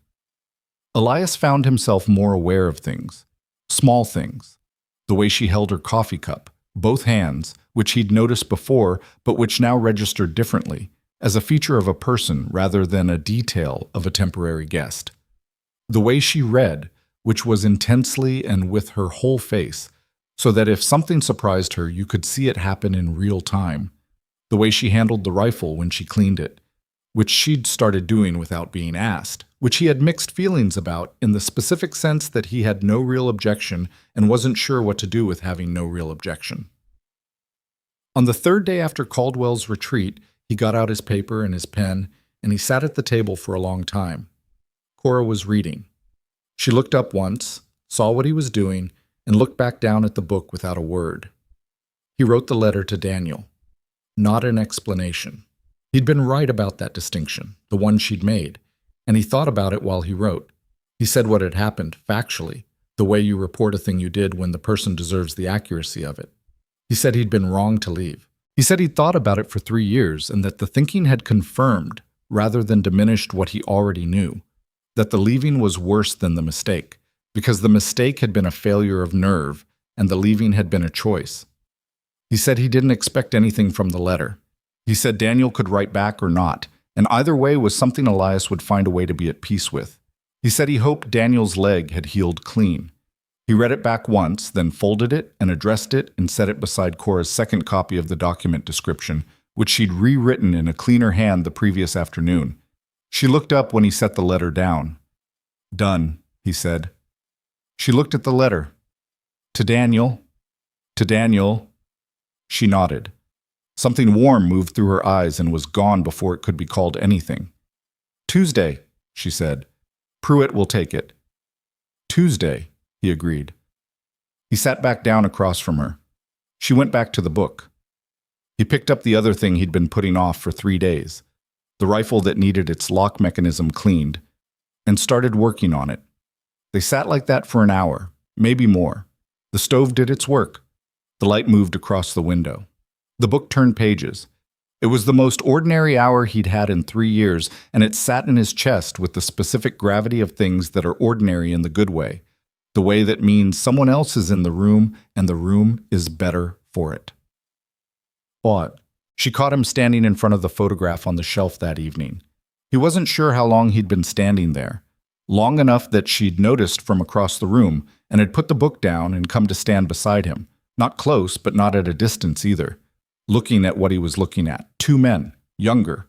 Elias found himself more aware of things, small things, the way she held her coffee cup, both hands, which he'd noticed before but which now registered differently, as a feature of a person rather than a detail of a temporary guest. The way she read, which was intensely and with her whole face, so that if something surprised her, you could see it happen in real time. The way she handled the rifle when she cleaned it, which she'd started doing without being asked, which he had mixed feelings about in the specific sense that he had no real objection and wasn't sure what to do with having no real objection. On the third day after Caldwell's retreat, he got out his paper and his pen, and he sat at the table for a long time. Cora was reading. She looked up once, saw what he was doing, and looked back down at the book without a word. He wrote the letter to Daniel. Not an explanation. He'd been right about that distinction, the one she'd made, and he thought about it while he wrote. He said what had happened, factually, the way you report a thing you did when the person deserves the accuracy of it. He said he'd been wrong to leave. He said he'd thought about it for 3 years and that the thinking had confirmed, rather than diminished, what he already knew. That the leaving was worse than the mistake, because the mistake had been a failure of nerve, and the leaving had been a choice. He said he didn't expect anything from the letter. He said Daniel could write back or not, and either way was something Elias would find a way to be at peace with. He said he hoped Daniel's leg had healed clean. He read it back once, then folded it and addressed it and set it beside Cora's second copy of the document description, which she'd rewritten in a cleaner hand the previous afternoon. She looked up when he set the letter down. "Done," he said. She looked at the letter. "To Daniel." "To Daniel." She nodded. Something warm moved through her eyes and was gone before it could be called anything. "Tuesday," she said. "Pruitt will take it." "Tuesday," he agreed. He sat back down across from her. She went back to the book. He picked up the other thing he'd been putting off for 3 days, the rifle that needed its lock mechanism cleaned, and started working on it. They sat like that for an hour, maybe more. The stove did its work. The light moved across the window. The book turned pages. It was the most ordinary hour he'd had in 3 years, and it sat in his chest with the specific gravity of things that are ordinary in the good way, the way that means someone else is in the room and the room is better for it. What? She caught him standing in front of the photograph on the shelf that evening. He wasn't sure how long he'd been standing there. Long enough that she'd noticed from across the room and had put the book down and come to stand beside him, not close but not at a distance either, looking at what he was looking at. 2 men, younger,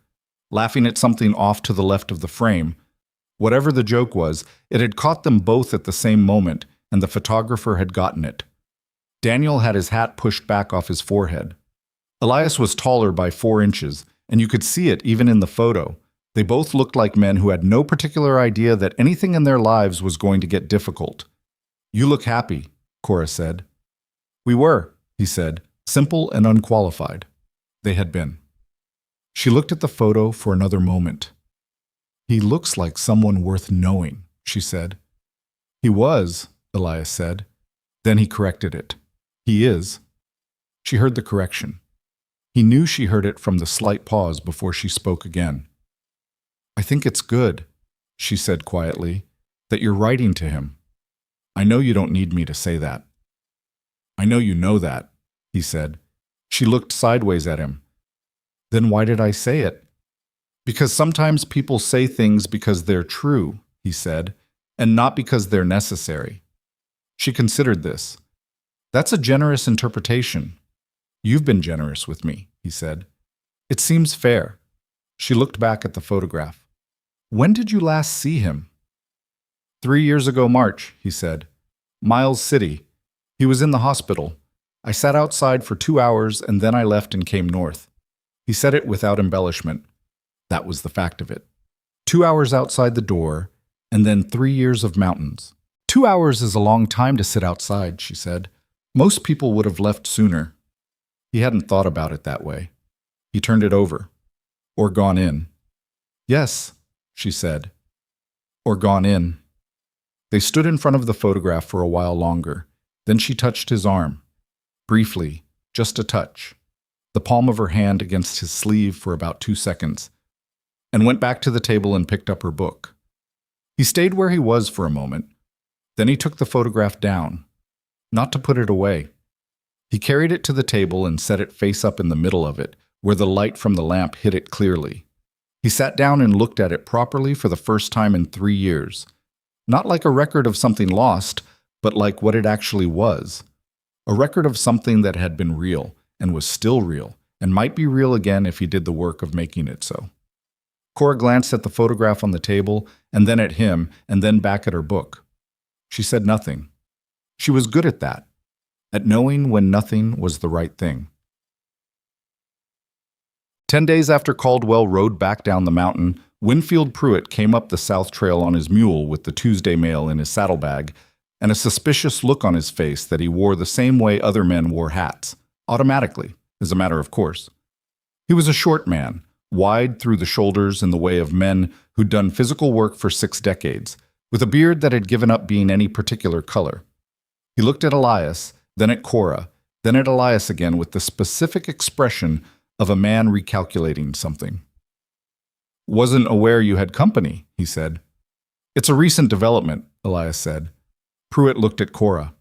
laughing at something off to the left of the frame. Whatever the joke was, it had caught them both at the same moment, and the photographer had gotten it. Daniel had his hat pushed back off his forehead. Elias was taller by 4 inches, and you could see it even in the photo. They both looked like men who had no particular idea that anything in their lives was going to get difficult. "You look happy," Cora said. "We were," he said, simple and unqualified. They had been. She looked at the photo for another moment. "He looks like someone worth knowing," she said. "He was," Elias said. Then he corrected it. "He is." She heard the correction. He knew she heard it from the slight pause before she spoke again. "I think it's good," she said quietly, "that you're writing to him. I know you don't need me to say that." "I know you know that," he said. She looked sideways at him. "Then why did I say it?" "Because sometimes people say things because they're true," he said, "and not because they're necessary." She considered this. "That's a generous interpretation." "You've been generous with me," he said. "It seems fair." She looked back at the photograph. "When did you last see him?" 3 years ago March, he said. "Miles City. He was in the hospital. I sat outside for 2 hours and then I left and came north." He said it without embellishment. That was the fact of it. 2 hours outside the door, and then 3 years of mountains. 2 hours is a long time to sit outside, she said. Most people would have left sooner. He hadn't thought about it that way. He turned it over. "Or gone in." "Yes," she said. "Or gone in." They stood in front of the photograph for a while longer. Then she touched his arm. Briefly, just a touch. The palm of her hand against his sleeve for about 2 seconds, and went back to the table and picked up her book. He stayed where he was for a moment. Then he took the photograph down, not to put it away. He carried it to the table and set it face up in the middle of it, where the light from the lamp hit it clearly. He sat down and looked at it properly for the first time in 3 years. Not like a record of something lost, but like what it actually was. A record of something that had been real, and was still real, and might be real again if he did the work of making it so. Cora glanced at the photograph on the table, and then at him, and then back at her book. She said nothing. She was good at that, at knowing when nothing was the right thing. 10 days after Caldwell rode back down the mountain, Winfield Pruitt came up the South Trail on his mule with the Tuesday mail in his saddlebag, and a suspicious look on his face that he wore the same way other men wore hats, automatically, as a matter of course. He was a short man, wide through the shoulders in the way of men who'd done physical work for 6 decades, with a beard that had given up being any particular color. He looked at Elias, then at Cora, then at Elias again with the specific expression of a man recalculating something. "Wasn't aware you had company," he said. "It's a recent development," Elias said. Pruitt looked at Cora.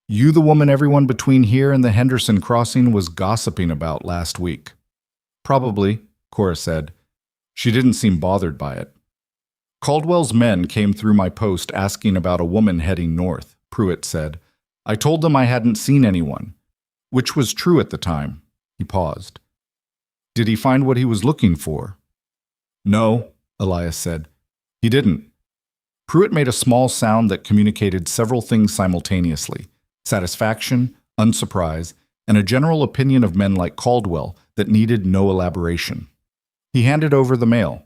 "You the woman everyone between here and the Henderson crossing was gossiping about last week." "Probably," Cora said. She didn't seem bothered by it. "Caldwell's men came through my post asking about a woman heading north," Pruitt said. "I told them I hadn't seen anyone," which was true at the time. He paused. "Did he find what he was looking for?" "No," Elias said. "He didn't." Pruitt made a small sound that communicated several things simultaneously: satisfaction, unsurprise, and a general opinion of men like Caldwell that needed no elaboration. He handed over the mail.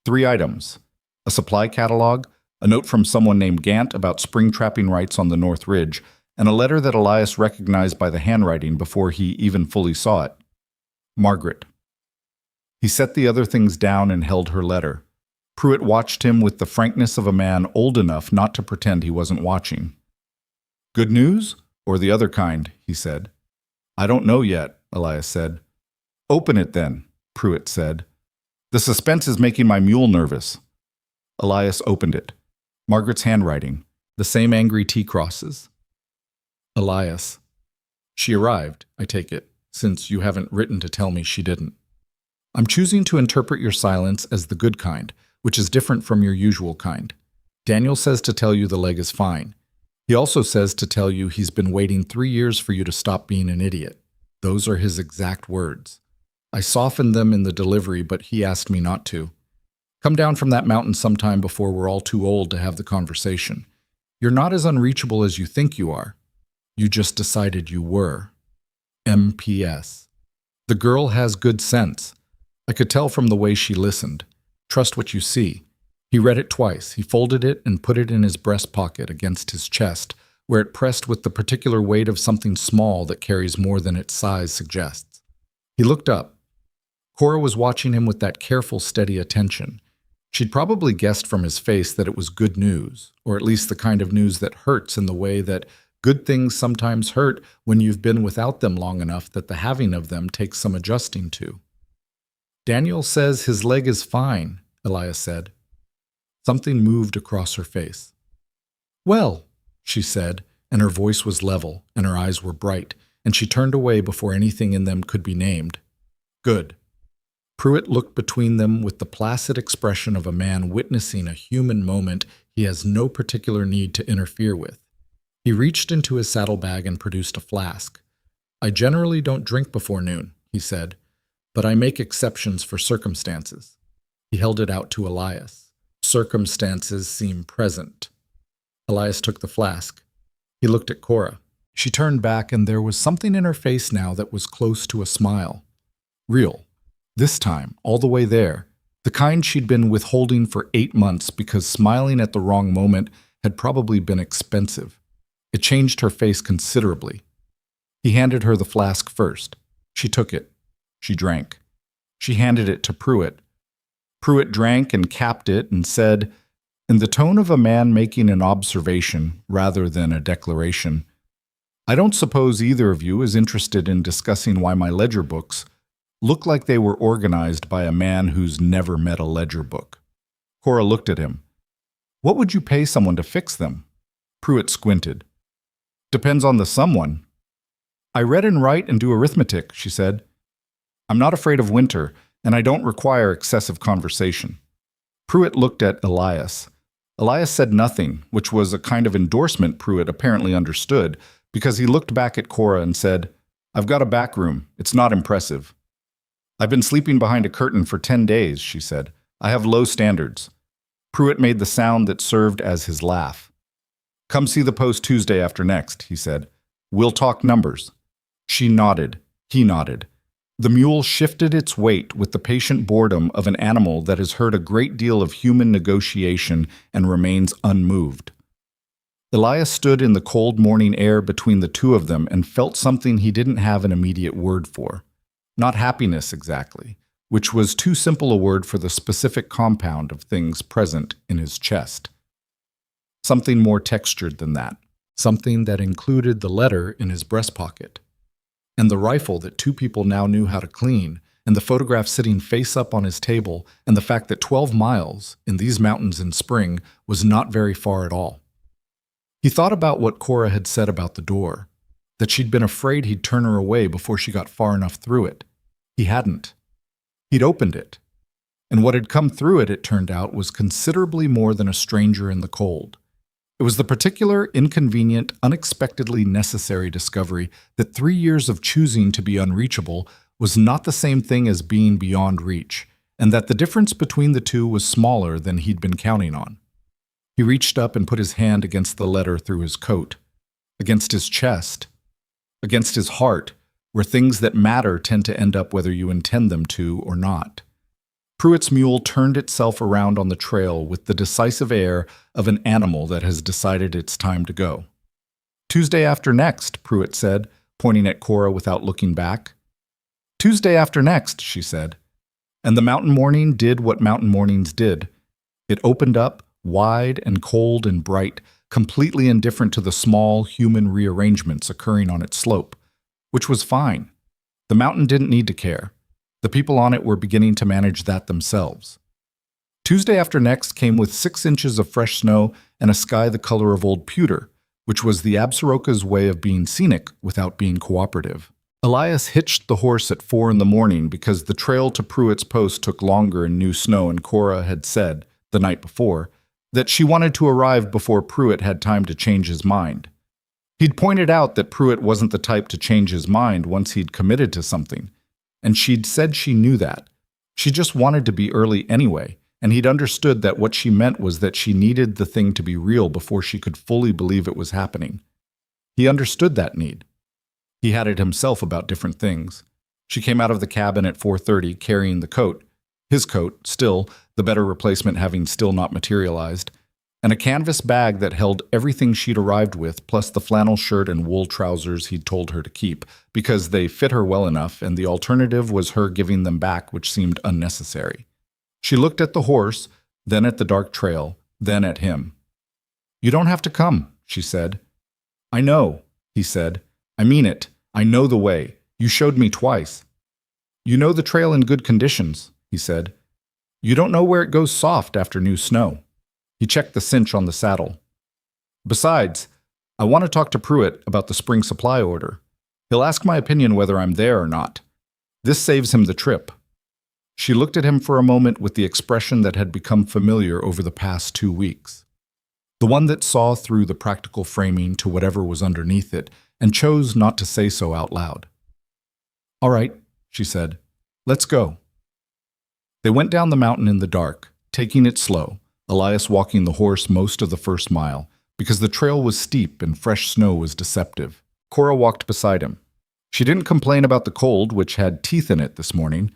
3 items: a supply catalog, a note from someone named Gant about spring trapping rights on the North Ridge, and a letter that Elias recognized by the handwriting before he even fully saw it. Margaret. He set the other things down and held her letter. Pruitt watched him with the frankness of a man old enough not to pretend he wasn't watching. Good news? Or the other kind, he said. I don't know yet, Elias said. Open it then, Pruitt said. The suspense is making my mule nervous. Elias opened it. Margaret's handwriting, the same angry T-crosses. Elias. She arrived, I take it, since you haven't written to tell me she didn't. I'm choosing to interpret your silence as the good kind, which is different from your usual kind. Daniel says to tell you the leg is fine. He also says to tell you he's been waiting 3 years for you to stop being an idiot. Those are his exact words. I softened them in the delivery, but he asked me not to. Come down from that mountain sometime before we're all too old to have the conversation. You're not as unreachable as you think you are. You just decided you were. M.P.S. The girl has good sense. I could tell from the way she listened. Trust what you see. He read it twice. He folded it and put it in his breast pocket against his chest, where it pressed with the particular weight of something small that carries more than its size suggests. He looked up. Cora was watching him with that careful, steady attention. She'd probably guessed from his face that it was good news, or at least the kind of news that hurts in the way that good things sometimes hurt when you've been without them long enough that the having of them takes some adjusting to. Daniel says his leg is fine, Elias said. Something moved across her face. Well, she said, and her voice was level, and her eyes were bright, and she turned away before anything in them could be named. Good. Pruitt looked between them with the placid expression of a man witnessing a human moment he has no particular need to interfere with. He reached into his saddlebag and produced a flask. I generally don't drink before noon, he said, but I make exceptions for circumstances. He held it out to Elias. Circumstances seem present. Elias took the flask. He looked at Cora. She turned back, and there was something in her face now that was close to a smile. Real. This time, all the way there. The kind she'd been withholding for 8 months because smiling at the wrong moment had probably been expensive. It changed her face considerably. He handed her the flask first. She took it. She drank. She handed it to Pruitt. Pruitt drank and capped it and said, in the tone of a man making an observation rather than a declaration, I don't suppose either of you is interested in discussing why my ledger books look like they were organized by a man who's never met a ledger book. Cora looked at him. What would you pay someone to fix them? Pruitt squinted. Depends on the someone. I read and write and do arithmetic, she said. I'm not afraid of winter, and I don't require excessive conversation. Pruitt looked at Elias. Elias said nothing, which was a kind of endorsement Pruitt apparently understood, because he looked back at Cora and said, I've got a back room. It's not impressive. I've been sleeping behind a curtain for 10 days, she said. I have low standards. Pruitt made the sound that served as his laugh. Come see the Post Tuesday after next, he said. We'll talk numbers. She nodded. He nodded. The mule shifted its weight with the patient boredom of an animal that has heard a great deal of human negotiation and remains unmoved. Elias stood in the cold morning air between the two of them and felt something he didn't have an immediate word for. Not happiness exactly, which was too simple a word for the specific compound of things present in his chest. Something more textured than that. Something that included the letter in his breast pocket. And the rifle that two people now knew how to clean, and the photograph sitting face up on his table, and the fact that 12 miles in these mountains in spring was not very far at all. He thought about what Cora had said about the door, that she'd been afraid he'd turn her away before she got far enough through it. He hadn't. He'd opened it. And what had come through it, it turned out, was considerably more than a stranger in the cold. It was the particular, inconvenient, unexpectedly necessary discovery that 3 years of choosing to be unreachable was not the same thing as being beyond reach, and that the difference between the two was smaller than he'd been counting on. He reached up and put his hand against the letter through his coat, against his chest, against his heart, where things that matter tend to end up whether you intend them to or not. Pruitt's mule turned itself around on the trail with the decisive air of an animal that has decided it's time to go. Tuesday after next, Pruitt said, pointing at Cora without looking back. Tuesday after next, she said. And the mountain morning did what mountain mornings did. It opened up, wide and cold and bright, completely indifferent to the small human rearrangements occurring on its slope, which was fine. The mountain didn't need to care. The people on it were beginning to manage that themselves. Tuesday after next came with 6 inches of fresh snow and a sky the color of old pewter, which was the Absaroka's way of being scenic without being cooperative. Elias hitched the horse at 4 in the morning because the trail to Pruitt's post took longer in new snow, and Cora had said, the night before, that she wanted to arrive before Pruitt had time to change his mind. He'd pointed out that Pruitt wasn't the type to change his mind once he'd committed to something, and she'd said she knew that. She just wanted to be early anyway, and he'd understood that what she meant was that she needed the thing to be real before she could fully believe it was happening. He understood that need. He had it himself about different things. She came out of the cabin at 4:30 carrying the coat, his coat, still, the better replacement having still not materialized, and a canvas bag that held everything she'd arrived with, plus the flannel shirt and wool trousers he'd told her to keep, because they fit her well enough, and the alternative was her giving them back, which seemed unnecessary. She looked at the horse, then at the dark trail, then at him. "You don't have to come," she said. "I know," he said. "I mean it. I know the way. You showed me twice." "You know the trail in good conditions," he said. "You don't know where it goes soft after new snow." He checked the cinch on the saddle. "Besides, I want to talk to Pruitt about the spring supply order. He'll ask my opinion whether I'm there or not. This saves him the trip." She looked at him for a moment with the expression that had become familiar over the past 2 weeks. The one that saw through the practical framing to whatever was underneath it, and chose not to say so out loud. "All right," she said. "Let's go." They went down the mountain in the dark, taking it slow, Elias walking the horse most of the first mile, because the trail was steep and fresh snow was deceptive. Cora walked beside him. She didn't complain about the cold, which had teeth in it this morning.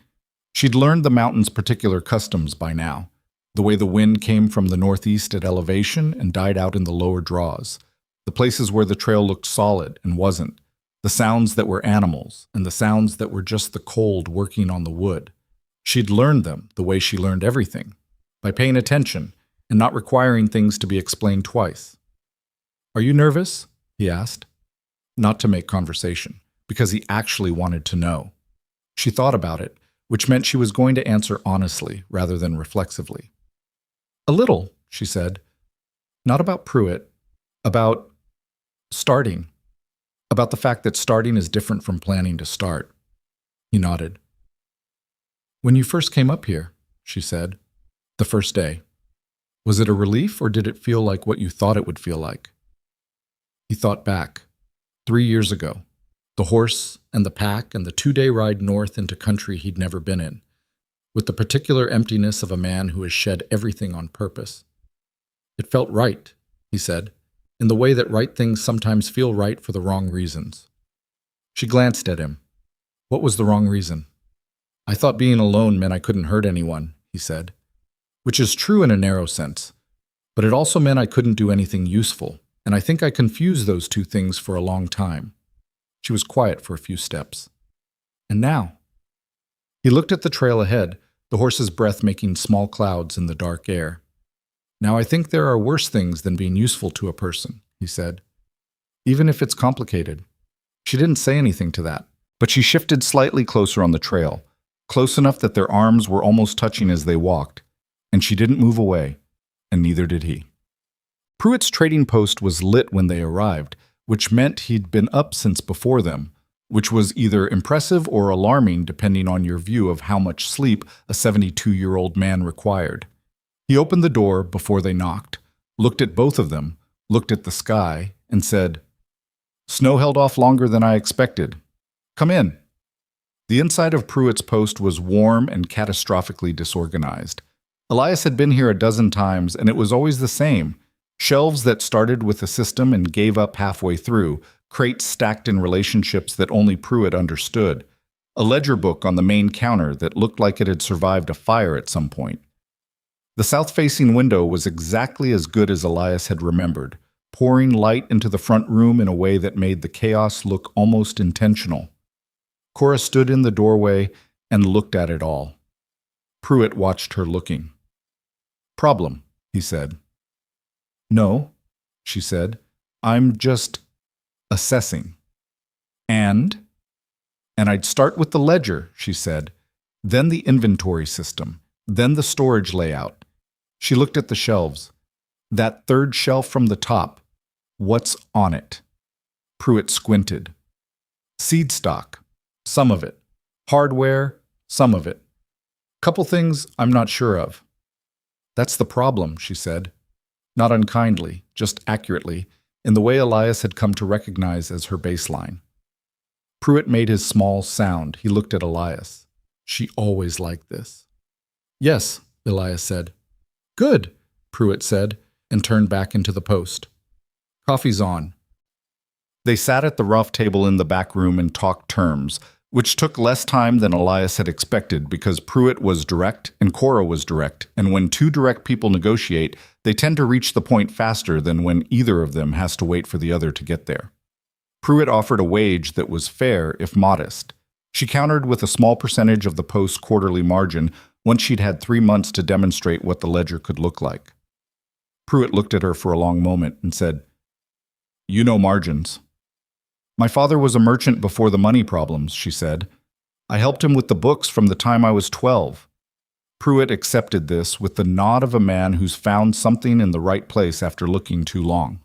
She'd learned the mountain's particular customs by now, the way the wind came from the northeast at elevation and died out in the lower draws, the places where the trail looked solid and wasn't, the sounds that were animals, and the sounds that were just the cold working on the wood. She'd learned them the way she learned everything, by paying attention and not requiring things to be explained twice. "Are you nervous?" he asked. Not to make conversation, because he actually wanted to know. She thought about it, which meant she was going to answer honestly rather than reflexively. "A little," she said. "Not about Pruitt. About starting. About the fact that starting is different from planning to start." He nodded. "When you first came up here," she said, "the first day, was it a relief or did it feel like what you thought it would feel like?" He thought back. 3 years ago. The horse and the pack and the 2-day ride north into country he'd never been in, with the particular emptiness of a man who has shed everything on purpose. "It felt right," he said, "in the way that right things sometimes feel right for the wrong reasons." She glanced at him. "What was the wrong reason?" "I thought being alone meant I couldn't hurt anyone," he said, "which is true in a narrow sense, but it also meant I couldn't do anything useful, and I think I confused those two things for a long time." She was quiet for a few steps. "And now?" He looked at the trail ahead, the horse's breath making small clouds in the dark air. "Now I think there are worse things than being useful to a person," he said, "even if it's complicated." She didn't say anything to that, but she shifted slightly closer on the trail, close enough that their arms were almost touching as they walked, and she didn't move away, and neither did he. Pruitt's trading post was lit when they arrived, which meant he'd been up since before them, which was either impressive or alarming depending on your view of how much sleep a 72-year-old man required. He opened the door before they knocked, looked at both of them, looked at the sky, and said, "Snow held off longer than I expected. Come in." The inside of Pruitt's post was warm and catastrophically disorganized. Elias had been here a dozen times, and it was always the same. Shelves that started with a system and gave up halfway through, crates stacked in relationships that only Pruitt understood, a ledger book on the main counter that looked like it had survived a fire at some point. The south-facing window was exactly as good as Elias had remembered, pouring light into the front room in a way that made the chaos look almost intentional. Cora stood in the doorway and looked at it all. Pruitt watched her looking. "Problem," he said. "No," she said. "I'm just assessing." And I'd start with the ledger," she said, "then the inventory system, then the storage layout." She looked at the shelves. "That third shelf from the top, what's on it?" Pruitt squinted. "Seed stock, some of it. Hardware, some of it. Couple things I'm not sure of." "That's the problem," she said. Not unkindly, just accurately, in the way Elias had come to recognize as her baseline. Pruitt made his small sound. He looked at Elias. "She always liked this." "Yes," Elias said. "Good," Pruitt said, and turned back into the post. "Coffee's on." They sat at the rough table in the back room and talked terms, which took less time than Elias had expected because Pruitt was direct and Cora was direct, and when two direct people negotiate, they tend to reach the point faster than when either of them has to wait for the other to get there. Pruitt offered a wage that was fair, if modest. She countered with a small percentage of the post's quarterly margin once she'd had 3 months to demonstrate what the ledger could look like. Pruitt looked at her for a long moment and said, "You know margins." "My father was a merchant before the money problems," she said. "I helped him with the books from the time I was 12. Pruitt accepted this with the nod of a man who's found something in the right place after looking too long.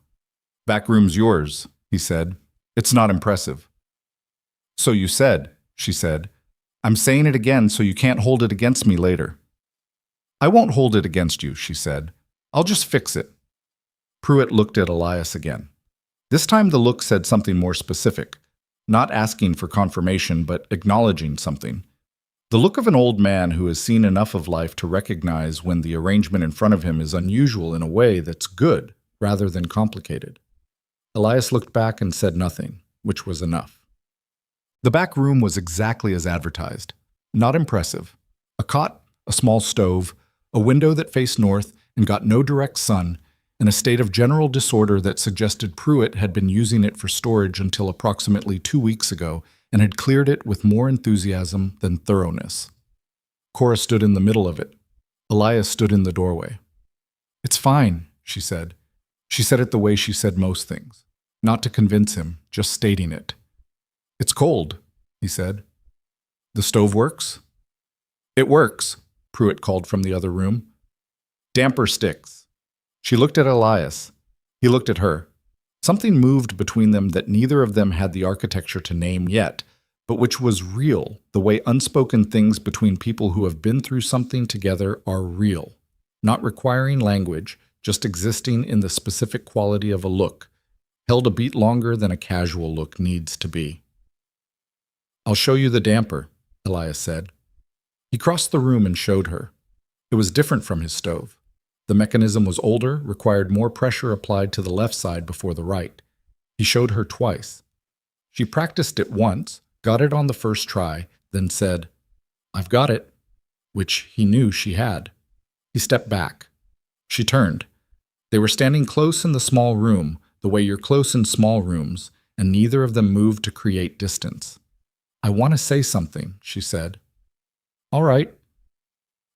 "Back room's yours," he said. "It's not impressive." "So you said," she said. "I'm saying it again so you can't hold it against me later." "I won't hold it against you," she said. "I'll just fix it." Pruitt looked at Elias again. This time the look said something more specific, not asking for confirmation but acknowledging something. The look of an old man who has seen enough of life to recognize when the arrangement in front of him is unusual in a way that's good rather than complicated. Elias looked back and said nothing, which was enough. The back room was exactly as advertised. Not impressive. A cot, a small stove, a window that faced north and got no direct sun, and a state of general disorder that suggested Pruitt had been using it for storage until approximately 2 weeks ago and had cleared it with more enthusiasm than thoroughness. Cora stood in the middle of it. Elias stood in the doorway. "It's fine," she said. She said it the way she said most things. Not to convince him, just stating it. "It's cold," he said. "The stove works?" "It works," Pruitt called from the other room. "Damper sticks." She looked at Elias. He looked at her. Something moved between them that neither of them had the architecture to name yet, but which was real, the way unspoken things between people who have been through something together are real, not requiring language, just existing in the specific quality of a look, held a beat longer than a casual look needs to be. "I'll show you the damper," Elias said. He crossed the room and showed her. It was different from his stove. The mechanism was older, required more pressure applied to the left side before the right. He showed her twice. She practiced it once, got it on the first try, then said, "I've got it," which he knew she had. He stepped back. She turned. They were standing close in the small room, the way you're close in small rooms, and neither of them moved to create distance. "I want to say something," she said. "All right."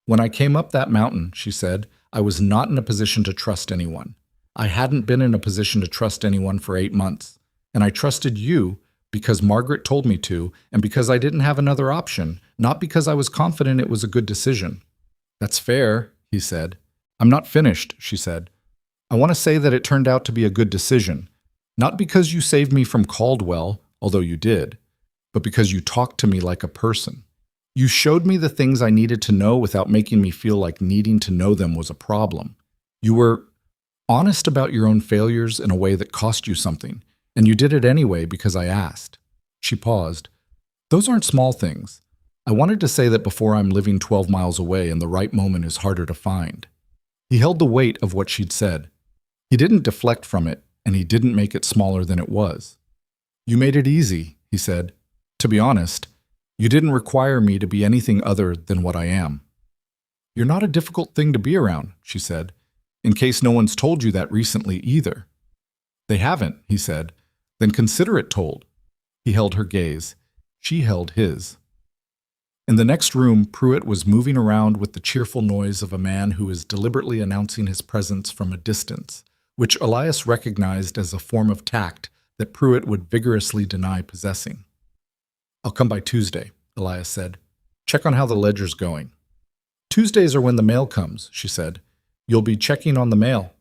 "When I came up that mountain," she said, "I was not in a position to trust anyone. I hadn't been in a position to trust anyone for 8 months. And I trusted you because Margaret told me to, and because I didn't have another option, not because I was confident it was a good decision." "That's fair," he said. "I'm not finished," she said. "I want to say that it turned out to be a good decision, not because you saved me from Caldwell, although you did, but because you talked to me like a person. You showed me the things I needed to know without making me feel like needing to know them was a problem. You were honest about your own failures in a way that cost you something, and you did it anyway because I asked." She paused. "Those aren't small things. I wanted to say that before I'm living 12 miles away and the right moment is harder to find." He held the weight of what she'd said. He didn't deflect from it, and he didn't make it smaller than it was. "You made it easy," he said. "To be honest, you didn't require me to be anything other than what I am." "You're not a difficult thing to be around," she said, "in case no one's told you that recently either." They haven't, he said. Then consider it told. He held her gaze. She held his. In the next room, Pruitt was moving around with the cheerful noise of a man who is deliberately announcing his presence from a distance, which Elias recognized as a form of tact that Pruitt would vigorously deny possessing. "I'll come by Tuesday," Elias said. "Check on how the ledger's going." "Tuesdays are when the mail comes," she said. "You'll be checking on the mail."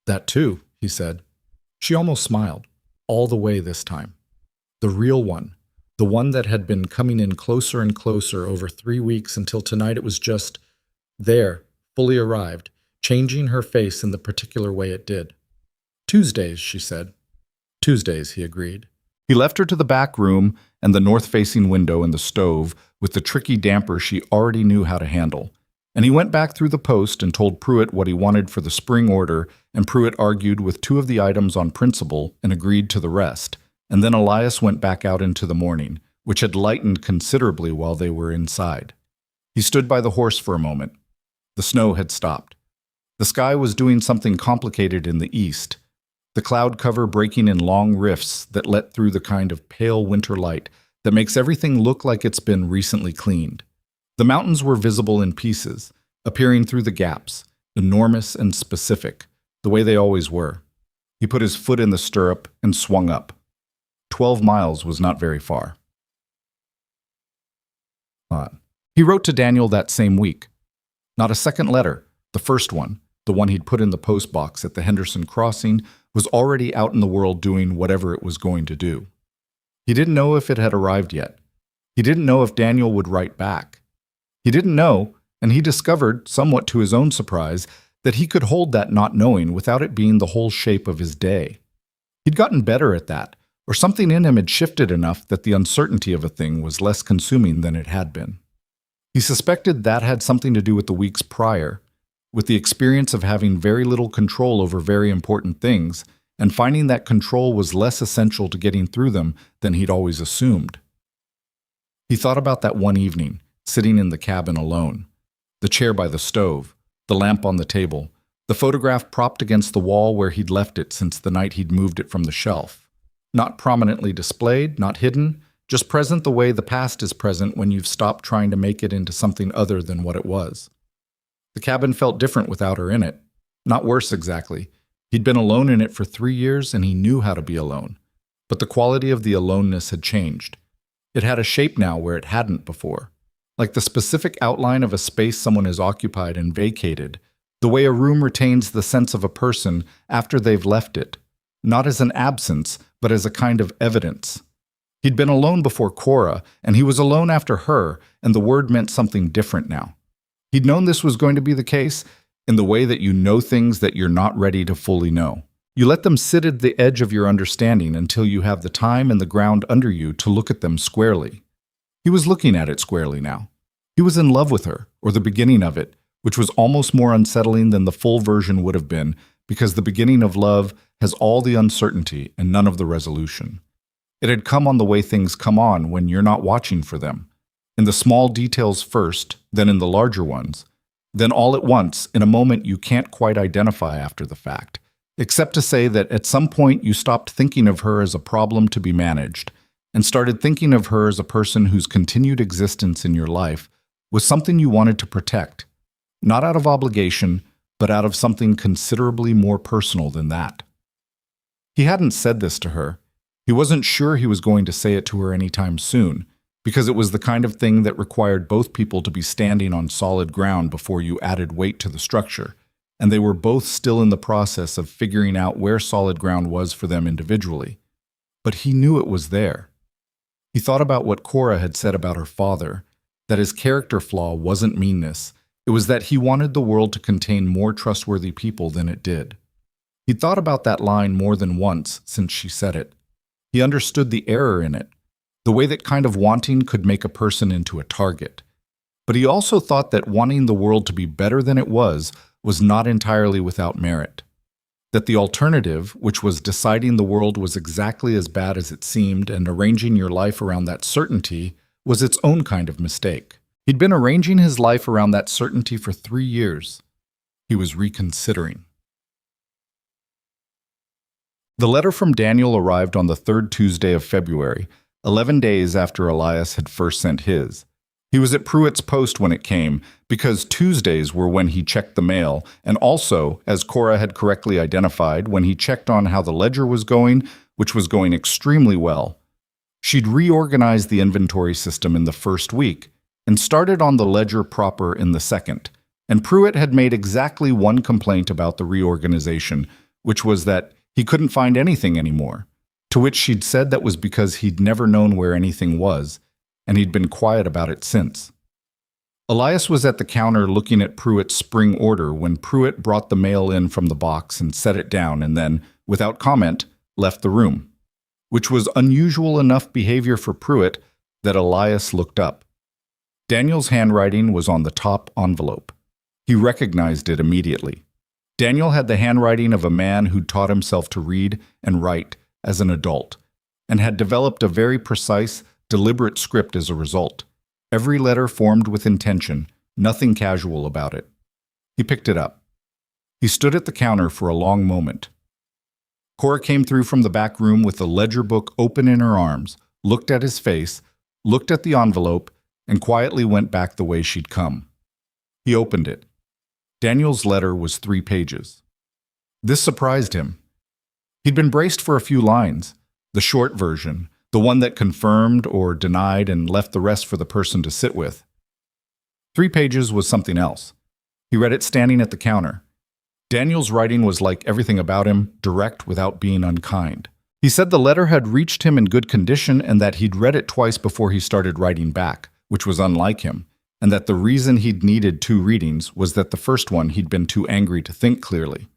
"That too," he said. She almost smiled, all the way this time. The real one, the one that had been coming in closer and closer over 3 weeks until tonight it was just there, fully arrived, changing her face in the particular way it did. "Tuesdays," she said. "Tuesdays," he agreed. He left her to the back room and the north-facing window and the stove with the tricky damper she already knew how to handle. And he went back through the post and told Pruitt what he wanted for the spring order, and Pruitt argued with 2 of the items on principle and agreed to the rest. And then Elias went back out into the morning, which had lightened considerably while they were inside. He stood by the horse for a moment. The snow had stopped. The sky was doing something complicated in the east, the cloud cover breaking in long rifts that let through the kind of pale winter light that makes everything look like it's been recently cleaned. The mountains were visible in pieces, appearing through the gaps, enormous and specific, the way they always were. He put his foot in the stirrup and swung up. 12 miles was not very far. He wrote to Daniel that same week. Not a second letter, the first one, the one he'd put in the post box at the Henderson Crossing, was already out in the world doing whatever it was going to do. He didn't know if it had arrived yet. He didn't know if Daniel would write back. He didn't know, and he discovered, somewhat to his own surprise, that he could hold that not knowing without it being the whole shape of his day. He'd gotten better at that, or something in him had shifted enough that the uncertainty of a thing was less consuming than it had been. He suspected that had something to do with the weeks prior, with the experience of having very little control over very important things, and finding that control was less essential to getting through them than he'd always assumed. He thought about that one evening, sitting in the cabin alone, the chair by the stove, the lamp on the table, the photograph propped against the wall where he'd left it since the night he'd moved it from the shelf. Not prominently displayed, not hidden, just present the way the past is present when you've stopped trying to make it into something other than what it was. The cabin felt different without her in it. Not worse, exactly. He'd been alone in it for 3 years, and he knew how to be alone. But the quality of the aloneness had changed. It had a shape now where it hadn't before. Like the specific outline of a space someone has occupied and vacated, the way a room retains the sense of a person after they've left it, not as an absence, but as a kind of evidence. He'd been alone before Cora, and he was alone after her, and the word meant something different now. He'd known this was going to be the case, in the way that you know things that you're not ready to fully know. You let them sit at the edge of your understanding until you have the time and the ground under you to look at them squarely. He was looking at it squarely now. He was in love with her, or the beginning of it, which was almost more unsettling than the full version would have been, because the beginning of love has all the uncertainty and none of the resolution. It had come on the way things come on when you're not watching for them. In the small details first, then in the larger ones, then all at once, in a moment you can't quite identify after the fact, except to say that at some point you stopped thinking of her as a problem to be managed, and started thinking of her as a person whose continued existence in your life was something you wanted to protect, not out of obligation, but out of something considerably more personal than that. He hadn't said this to her. He wasn't sure he was going to say it to her anytime soon, because it was the kind of thing that required both people to be standing on solid ground before you added weight to the structure, and they were both still in the process of figuring out where solid ground was for them individually. But he knew it was there. He thought about what Cora had said about her father, that his character flaw wasn't meanness, it was that he wanted the world to contain more trustworthy people than it did. He'd thought about that line more than once since she said it. He understood the error in it, the way that kind of wanting could make a person into a target. But he also thought that wanting the world to be better than it was not entirely without merit. That the alternative, which was deciding the world was exactly as bad as it seemed and arranging your life around that certainty, was its own kind of mistake. He'd been arranging his life around that certainty for 3 years. He was reconsidering. The letter from Daniel arrived on the third Tuesday of February, 11 days after Elias had first sent his. He was at Pruitt's post when it came, because Tuesdays were when he checked the mail, and also, as Cora had correctly identified, when he checked on how the ledger was going, which was going extremely well. She'd reorganized the inventory system in the first week, and started on the ledger proper in the second. And Pruitt had made exactly one complaint about the reorganization, which was that he couldn't find anything anymore, to which she'd said that was because he'd never known where anything was, and he'd been quiet about it since. Elias was at the counter looking at Pruitt's spring order when Pruitt brought the mail in from the box and set it down and then, without comment, left the room, which was unusual enough behavior for Pruitt that Elias looked up. Daniel's handwriting was on the top envelope. He recognized it immediately. Daniel had the handwriting of a man who'd taught himself to read and write as an adult, and had developed a very precise, deliberate script as a result. Every letter formed with intention, nothing casual about it. He picked it up. He stood at the counter for a long moment. Cora came through from the back room with the ledger book open in her arms, looked at his face, looked at the envelope, and quietly went back the way she'd come. He opened it. Daniel's letter was 3 pages. This surprised him. He'd been braced for a few lines, the short version, the one that confirmed or denied and left the rest for the person to sit with. 3 pages was something else. He read it standing at the counter. Daniel's writing was like everything about him, direct without being unkind. He said the letter had reached him in good condition and that he'd read it twice before he started writing back, which was unlike him, and that the reason he'd needed 2 readings was that the first one he'd been too angry to think clearly.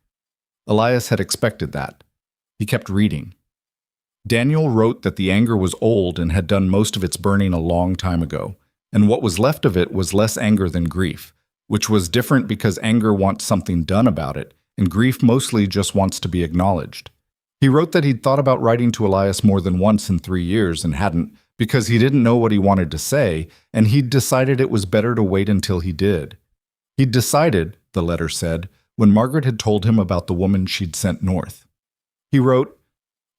Elias had expected that. He kept reading. Daniel wrote that the anger was old and had done most of its burning a long time ago, and what was left of it was less anger than grief, which was different because anger wants something done about it, and grief mostly just wants to be acknowledged. He wrote that he'd thought about writing to Elias more than once in 3 years and hadn't, because he didn't know what he wanted to say, and he'd decided it was better to wait until he did. He'd decided, the letter said, when Margaret had told him about the woman she'd sent north. He wrote,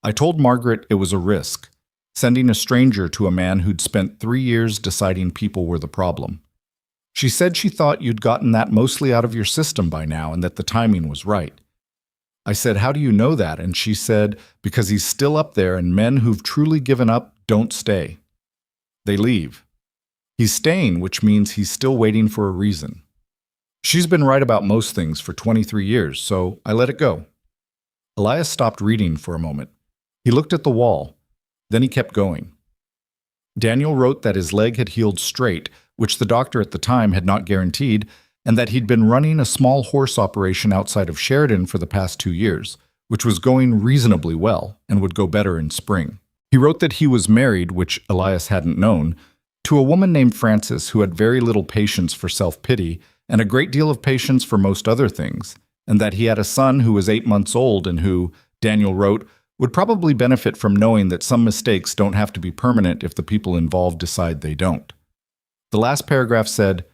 "I told Margaret it was a risk, sending a stranger to a man who'd spent 3 years deciding people were the problem. She said she thought you'd gotten that mostly out of your system by now and that the timing was right. I said, how do you know that? And she said, because he's still up there and men who've truly given up don't stay. They leave. He's staying, which means he's still waiting for a reason. She's been right about most things for 23 years, so I let it go." Elias stopped reading for a moment. He looked at the wall. Then he kept going. Daniel wrote that his leg had healed straight, which the doctor at the time had not guaranteed, and that he'd been running a small horse operation outside of Sheridan for the past 2 years, which was going reasonably well and would go better in spring. He wrote that he was married, which Elias hadn't known, to a woman named Frances who had very little patience for self-pity and a great deal of patience for most other things, and that he had a son who was 8 months old and who, Daniel wrote, would probably benefit from knowing that some mistakes don't have to be permanent if the people involved decide they don't. The last paragraph said,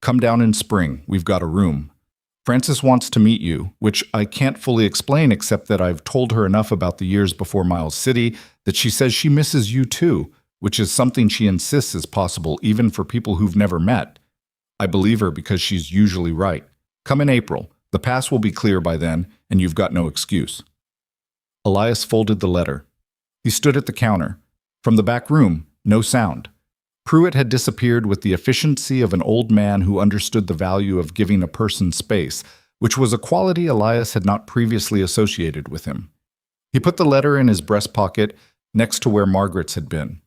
"Come down in spring, we've got a room. Frances wants to meet you, which I can't fully explain except that I've told her enough about the years before Miles City that she says she misses you too, which is something she insists is possible even for people who've never met. I believe her because she's usually right. Come in April. The past will be clear by then, and you've got no excuse." Elias folded the letter. He stood at the counter. From the back room, no sound. Pruitt had disappeared with the efficiency of an old man who understood the value of giving a person space, which was a quality Elias had not previously associated with him. He put the letter in his breast pocket next to where Margaret's had been.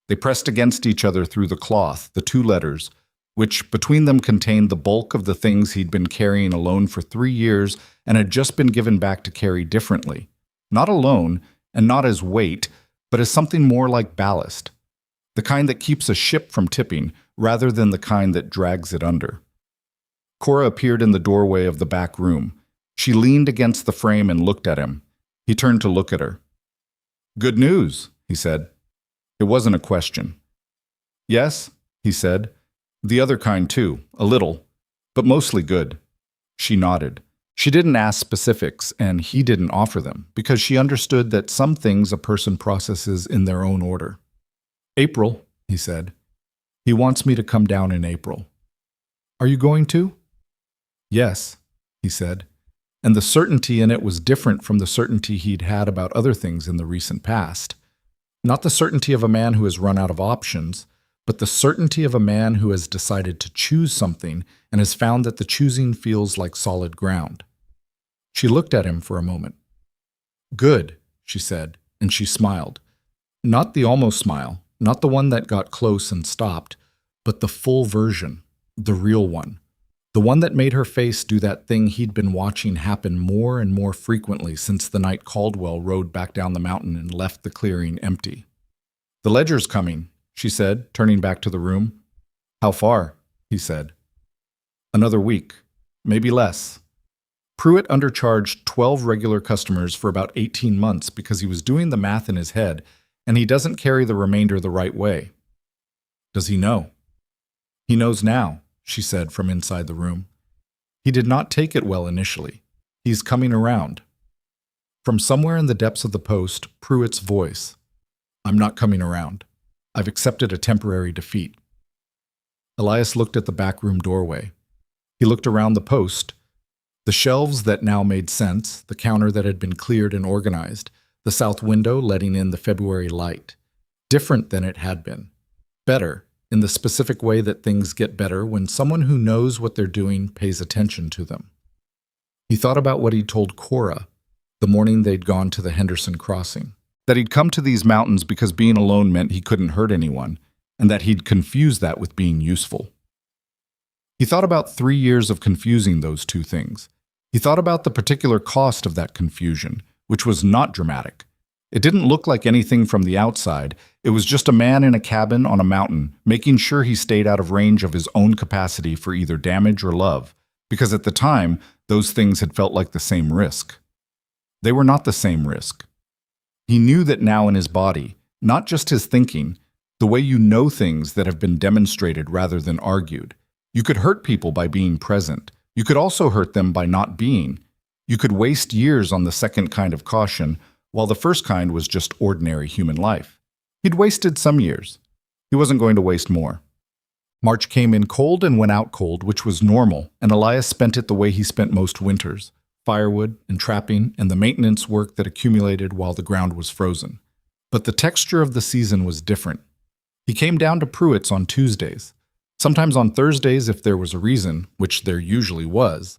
They pressed against each other through the cloth, the 2 letters, which between them contained the bulk of the things he'd been carrying alone for 3 years and had just been given back to carry differently. Not alone, and not as weight, but as something more like ballast. The kind that keeps a ship from tipping, rather than the kind that drags it under. Cora appeared in the doorway of the back room. She leaned against the frame and looked at him. He turned to look at her. "Good news," he said. It wasn't a question. "Yes," he said. "The other kind too, a little, but mostly good." She nodded. She didn't ask specifics, and he didn't offer them, because she understood that some things a person processes in their own order. April, he said. He wants me to come down in April. Are you going to? Yes, he said. And the certainty in it was different from the certainty he'd had about other things in the recent past. Not the certainty of a man who has run out of options, but the certainty of a man who has decided to choose something and has found that the choosing feels like solid ground. She looked at him for a moment. Good, she said, and she smiled. Not the almost smile, not the one that got close and stopped, but the full version, the real one. The one that made her face do that thing he'd been watching happen more and more frequently since the night Caldwell rode back down the mountain and left the clearing empty. The ledger's coming, she said, turning back to the room. How far? He said. Another week, maybe less. Pruitt undercharged 12 regular customers for about 18 months because he was doing the math in his head, and he doesn't carry the remainder the right way. Does he know? He knows now, she said from inside the room. He did not take it well initially. He's coming around. From somewhere in the depths of the post, Pruitt's voice. I'm not coming around. I've accepted a temporary defeat. Elias looked at the back room doorway. He looked around the post. The shelves that now made sense, the counter that had been cleared and organized, the south window letting in the February light. Different than it had been. Better, in the specific way that things get better when someone who knows what they're doing pays attention to them. He thought about what he'd told Cora the morning they'd gone to the Henderson Crossing. That he'd come to these mountains because being alone meant he couldn't hurt anyone, and that he'd confused that with being useful. He thought about 3 years of confusing those two things. He thought about the particular cost of that confusion, which was not dramatic. It didn't look like anything from the outside. It was just a man in a cabin on a mountain, making sure he stayed out of range of his own capacity for either damage or love, because at the time, those things had felt like the same risk. They were not the same risk. He knew that now in his body, not just his thinking, the way you know things that have been demonstrated rather than argued. You could hurt people by being present. You could also hurt them by not being. You could waste years on the second kind of caution, while the first kind was just ordinary human life. He'd wasted some years. He wasn't going to waste more. March came in cold and went out cold, which was normal, and Elias spent it the way he spent most winters, firewood and trapping and the maintenance work that accumulated while the ground was frozen. But the texture of the season was different. He came down to Pruitt's on Tuesdays, sometimes on Thursdays if there was a reason, which there usually was,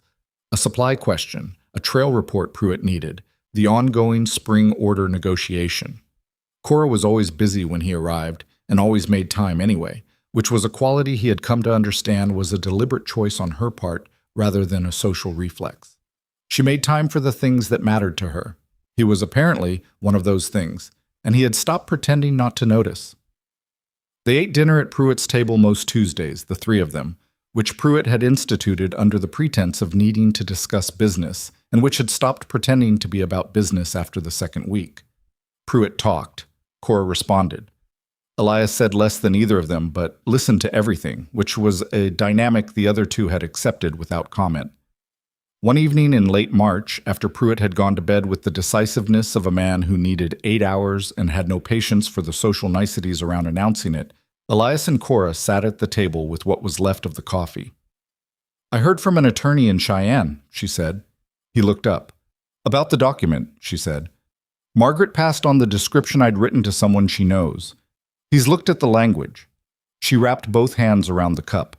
a supply question, a trail report Pruitt needed, the ongoing spring order negotiation. Cora was always busy when he arrived, and always made time anyway, which was a quality he had come to understand was a deliberate choice on her part rather than a social reflex. She made time for the things that mattered to her. He was apparently one of those things, and he had stopped pretending not to notice. They ate dinner at Pruitt's table most Tuesdays, the three of them, which Pruitt had instituted under the pretense of needing to discuss business, and which had stopped pretending to be about business after the second week. Pruitt talked. Cora responded. Elias said less than either of them, but listened to everything, which was a dynamic the other two had accepted without comment. One evening in late March, after Pruitt had gone to bed with the decisiveness of a man who needed 8 hours and had no patience for the social niceties around announcing it, Elias and Cora sat at the table with what was left of the coffee. I heard from an attorney in Cheyenne, she said. He looked up. About the document, she said. Margaret passed on the description I'd written to someone she knows. He's looked at the language. She wrapped both hands around the cup.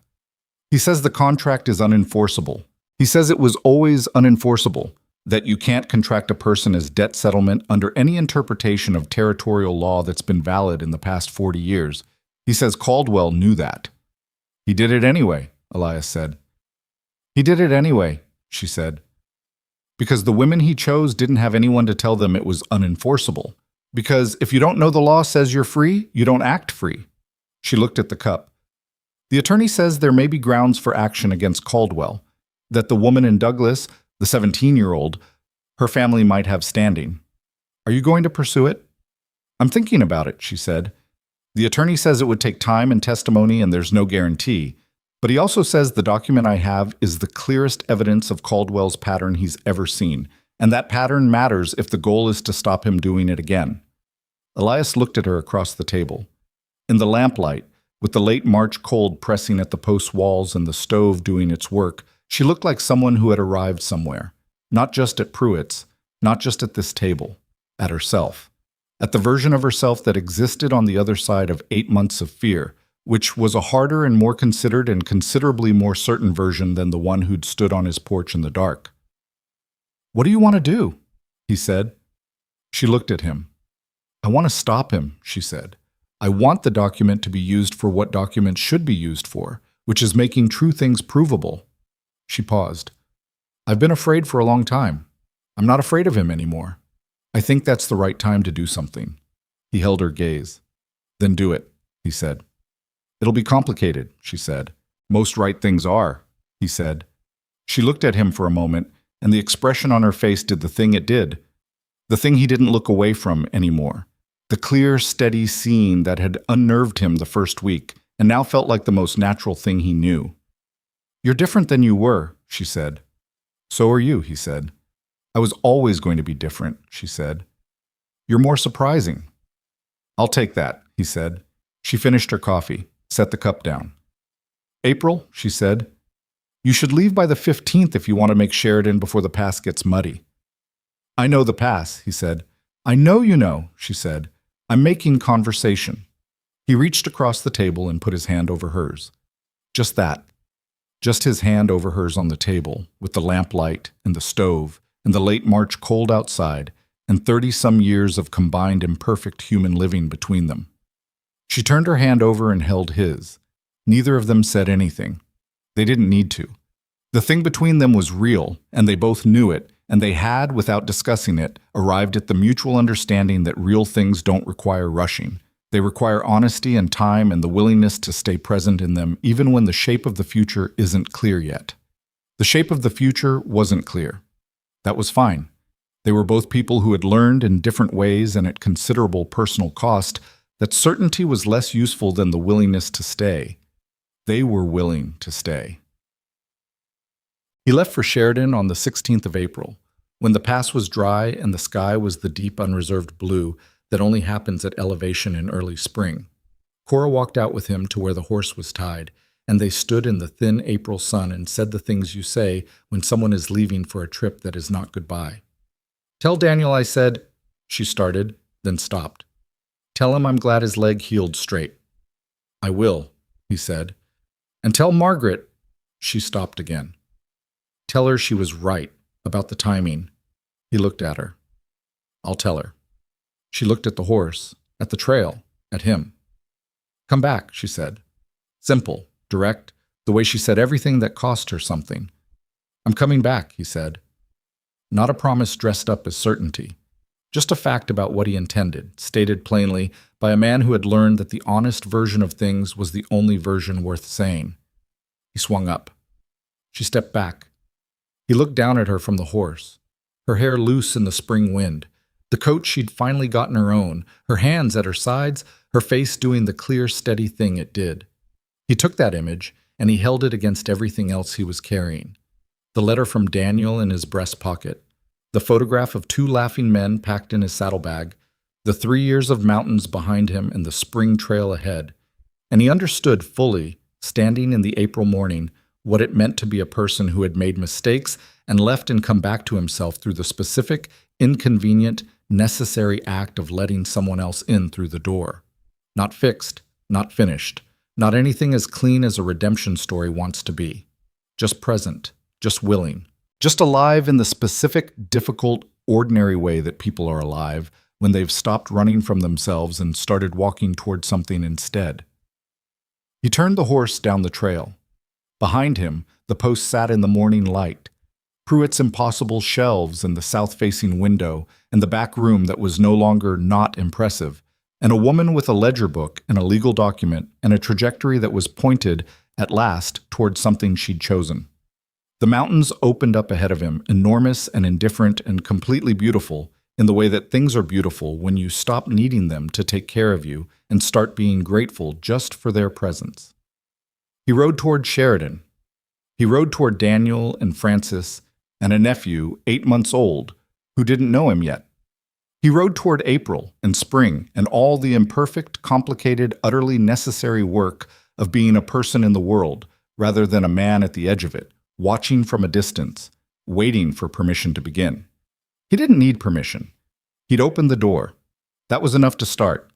He says the contract is unenforceable. He says it was always unenforceable, that you can't contract a person as debt settlement under any interpretation of territorial law that's been valid in the past 40 years. He says Caldwell knew that. He did it anyway, Elias said. He did it anyway, she said. Because the women he chose didn't have anyone to tell them it was unenforceable. Because if you don't know the law says you're free, you don't act free. She looked at the cup. The attorney says there may be grounds for action against Caldwell, that the woman in Douglas, the 17-year-old, her family might have standing. Are you going to pursue it? I'm thinking about it, she said. The attorney says it would take time and testimony and there's no guarantee. But he also says the document I have is the clearest evidence of Caldwell's pattern he's ever seen, and that pattern matters if the goal is to stop him doing it again. Elias looked at her across the table. In the lamplight, with the late March cold pressing at the post walls and the stove doing its work, she looked like someone who had arrived somewhere. Not just at Pruitt's, not just at this table, at herself. At the version of herself that existed on the other side of 8 months of fear, which was a harder and more considered and considerably more certain version than the one who'd stood on his porch in the dark. "What do you want to do?" he said. She looked at him. "I want to stop him," she said. "I want the document to be used for what documents should be used for, which is making true things provable." She paused. "I've been afraid for a long time. I'm not afraid of him anymore. I think that's the right time to do something." He held her gaze. "Then do it," he said. "It'll be complicated," she said. "Most right things are," he said. She looked at him for a moment, and the expression on her face did the thing it did. The thing he didn't look away from anymore. The clear, steady seeing that had unnerved him the first week, and now felt like the most natural thing he knew. "You're different than you were," she said. "So are you," he said. "I was always going to be different," she said. "You're more surprising." "I'll take that," he said. She finished her coffee, set the cup down. "April," she said, "you should leave by the 15th if you want to make Sheridan before the pass gets muddy." "I know the pass," he said. "I know you know," she said. "I'm making conversation." He reached across the table and put his hand over hers. Just that. Just his hand over hers on the table, with the lamplight and the stove and the late March cold outside and 30-some years of combined imperfect human living between them. She turned her hand over and held his. Neither of them said anything. They didn't need to. The thing between them was real, and they both knew it, and they had, without discussing it, arrived at the mutual understanding that real things don't require rushing. They require honesty and time and the willingness to stay present in them even when the shape of the future isn't clear yet. The shape of the future wasn't clear. That was fine. They were both people who had learned in different ways and at considerable personal cost that certainty was less useful than the willingness to stay. They were willing to stay. He left for Sheridan on the 16th of April, when the pass was dry and the sky was the deep, unreserved blue that only happens at elevation in early spring. Cora walked out with him to where the horse was tied, and they stood in the thin April sun and said the things you say when someone is leaving for a trip that is not goodbye. "Tell Daniel I said," she started, then stopped. "Tell him I'm glad his leg healed straight." "I will," he said. "And tell Margaret," she stopped again. "Tell her she was right about the timing." He looked at her. "I'll tell her." She looked at the horse, at the trail, at him. "Come back," she said. Simple, direct, the way she said everything that cost her something. "I'm coming back," he said. Not a promise dressed up as certainty. Just a fact about what he intended, stated plainly by a man who had learned that the honest version of things was the only version worth saying. He swung up. She stepped back. He looked down at her from the horse, her hair loose in the spring wind, the coat she'd finally gotten her own, her hands at her sides, her face doing the clear, steady thing it did. He took that image, and he held it against everything else he was carrying. The letter from Daniel in his breast pocket, the photograph of 2 laughing men packed in his saddlebag, the 3 years of mountains behind him and the spring trail ahead. And he understood fully, standing in the April morning, what it meant to be a person who had made mistakes and left and come back to himself through the specific, inconvenient, necessary act of letting someone else in through the door. Not fixed, not finished, not anything as clean as a redemption story wants to be. Just present, just willing, just alive in the specific, difficult, ordinary way that people are alive when they've stopped running from themselves and started walking toward something instead. He turned the horse down the trail. Behind him, the post sat in the morning light. Pruitt's impossible shelves and the south-facing window and the back room that was no longer not impressive, and a woman with a ledger book and a legal document and a trajectory that was pointed, at last, toward something she'd chosen. The mountains opened up ahead of him, enormous and indifferent and completely beautiful, in the way that things are beautiful when you stop needing them to take care of you and start being grateful just for their presence. He rode toward Sheridan. He rode toward Daniel and Francis and a nephew 8 months old who didn't know him yet. He rode toward April and spring and all the imperfect, complicated, utterly necessary work of being a person in the world rather than a man at the edge of it, watching from a distance, waiting for permission to begin. He didn't need permission. He'd opened the door. That was enough to start.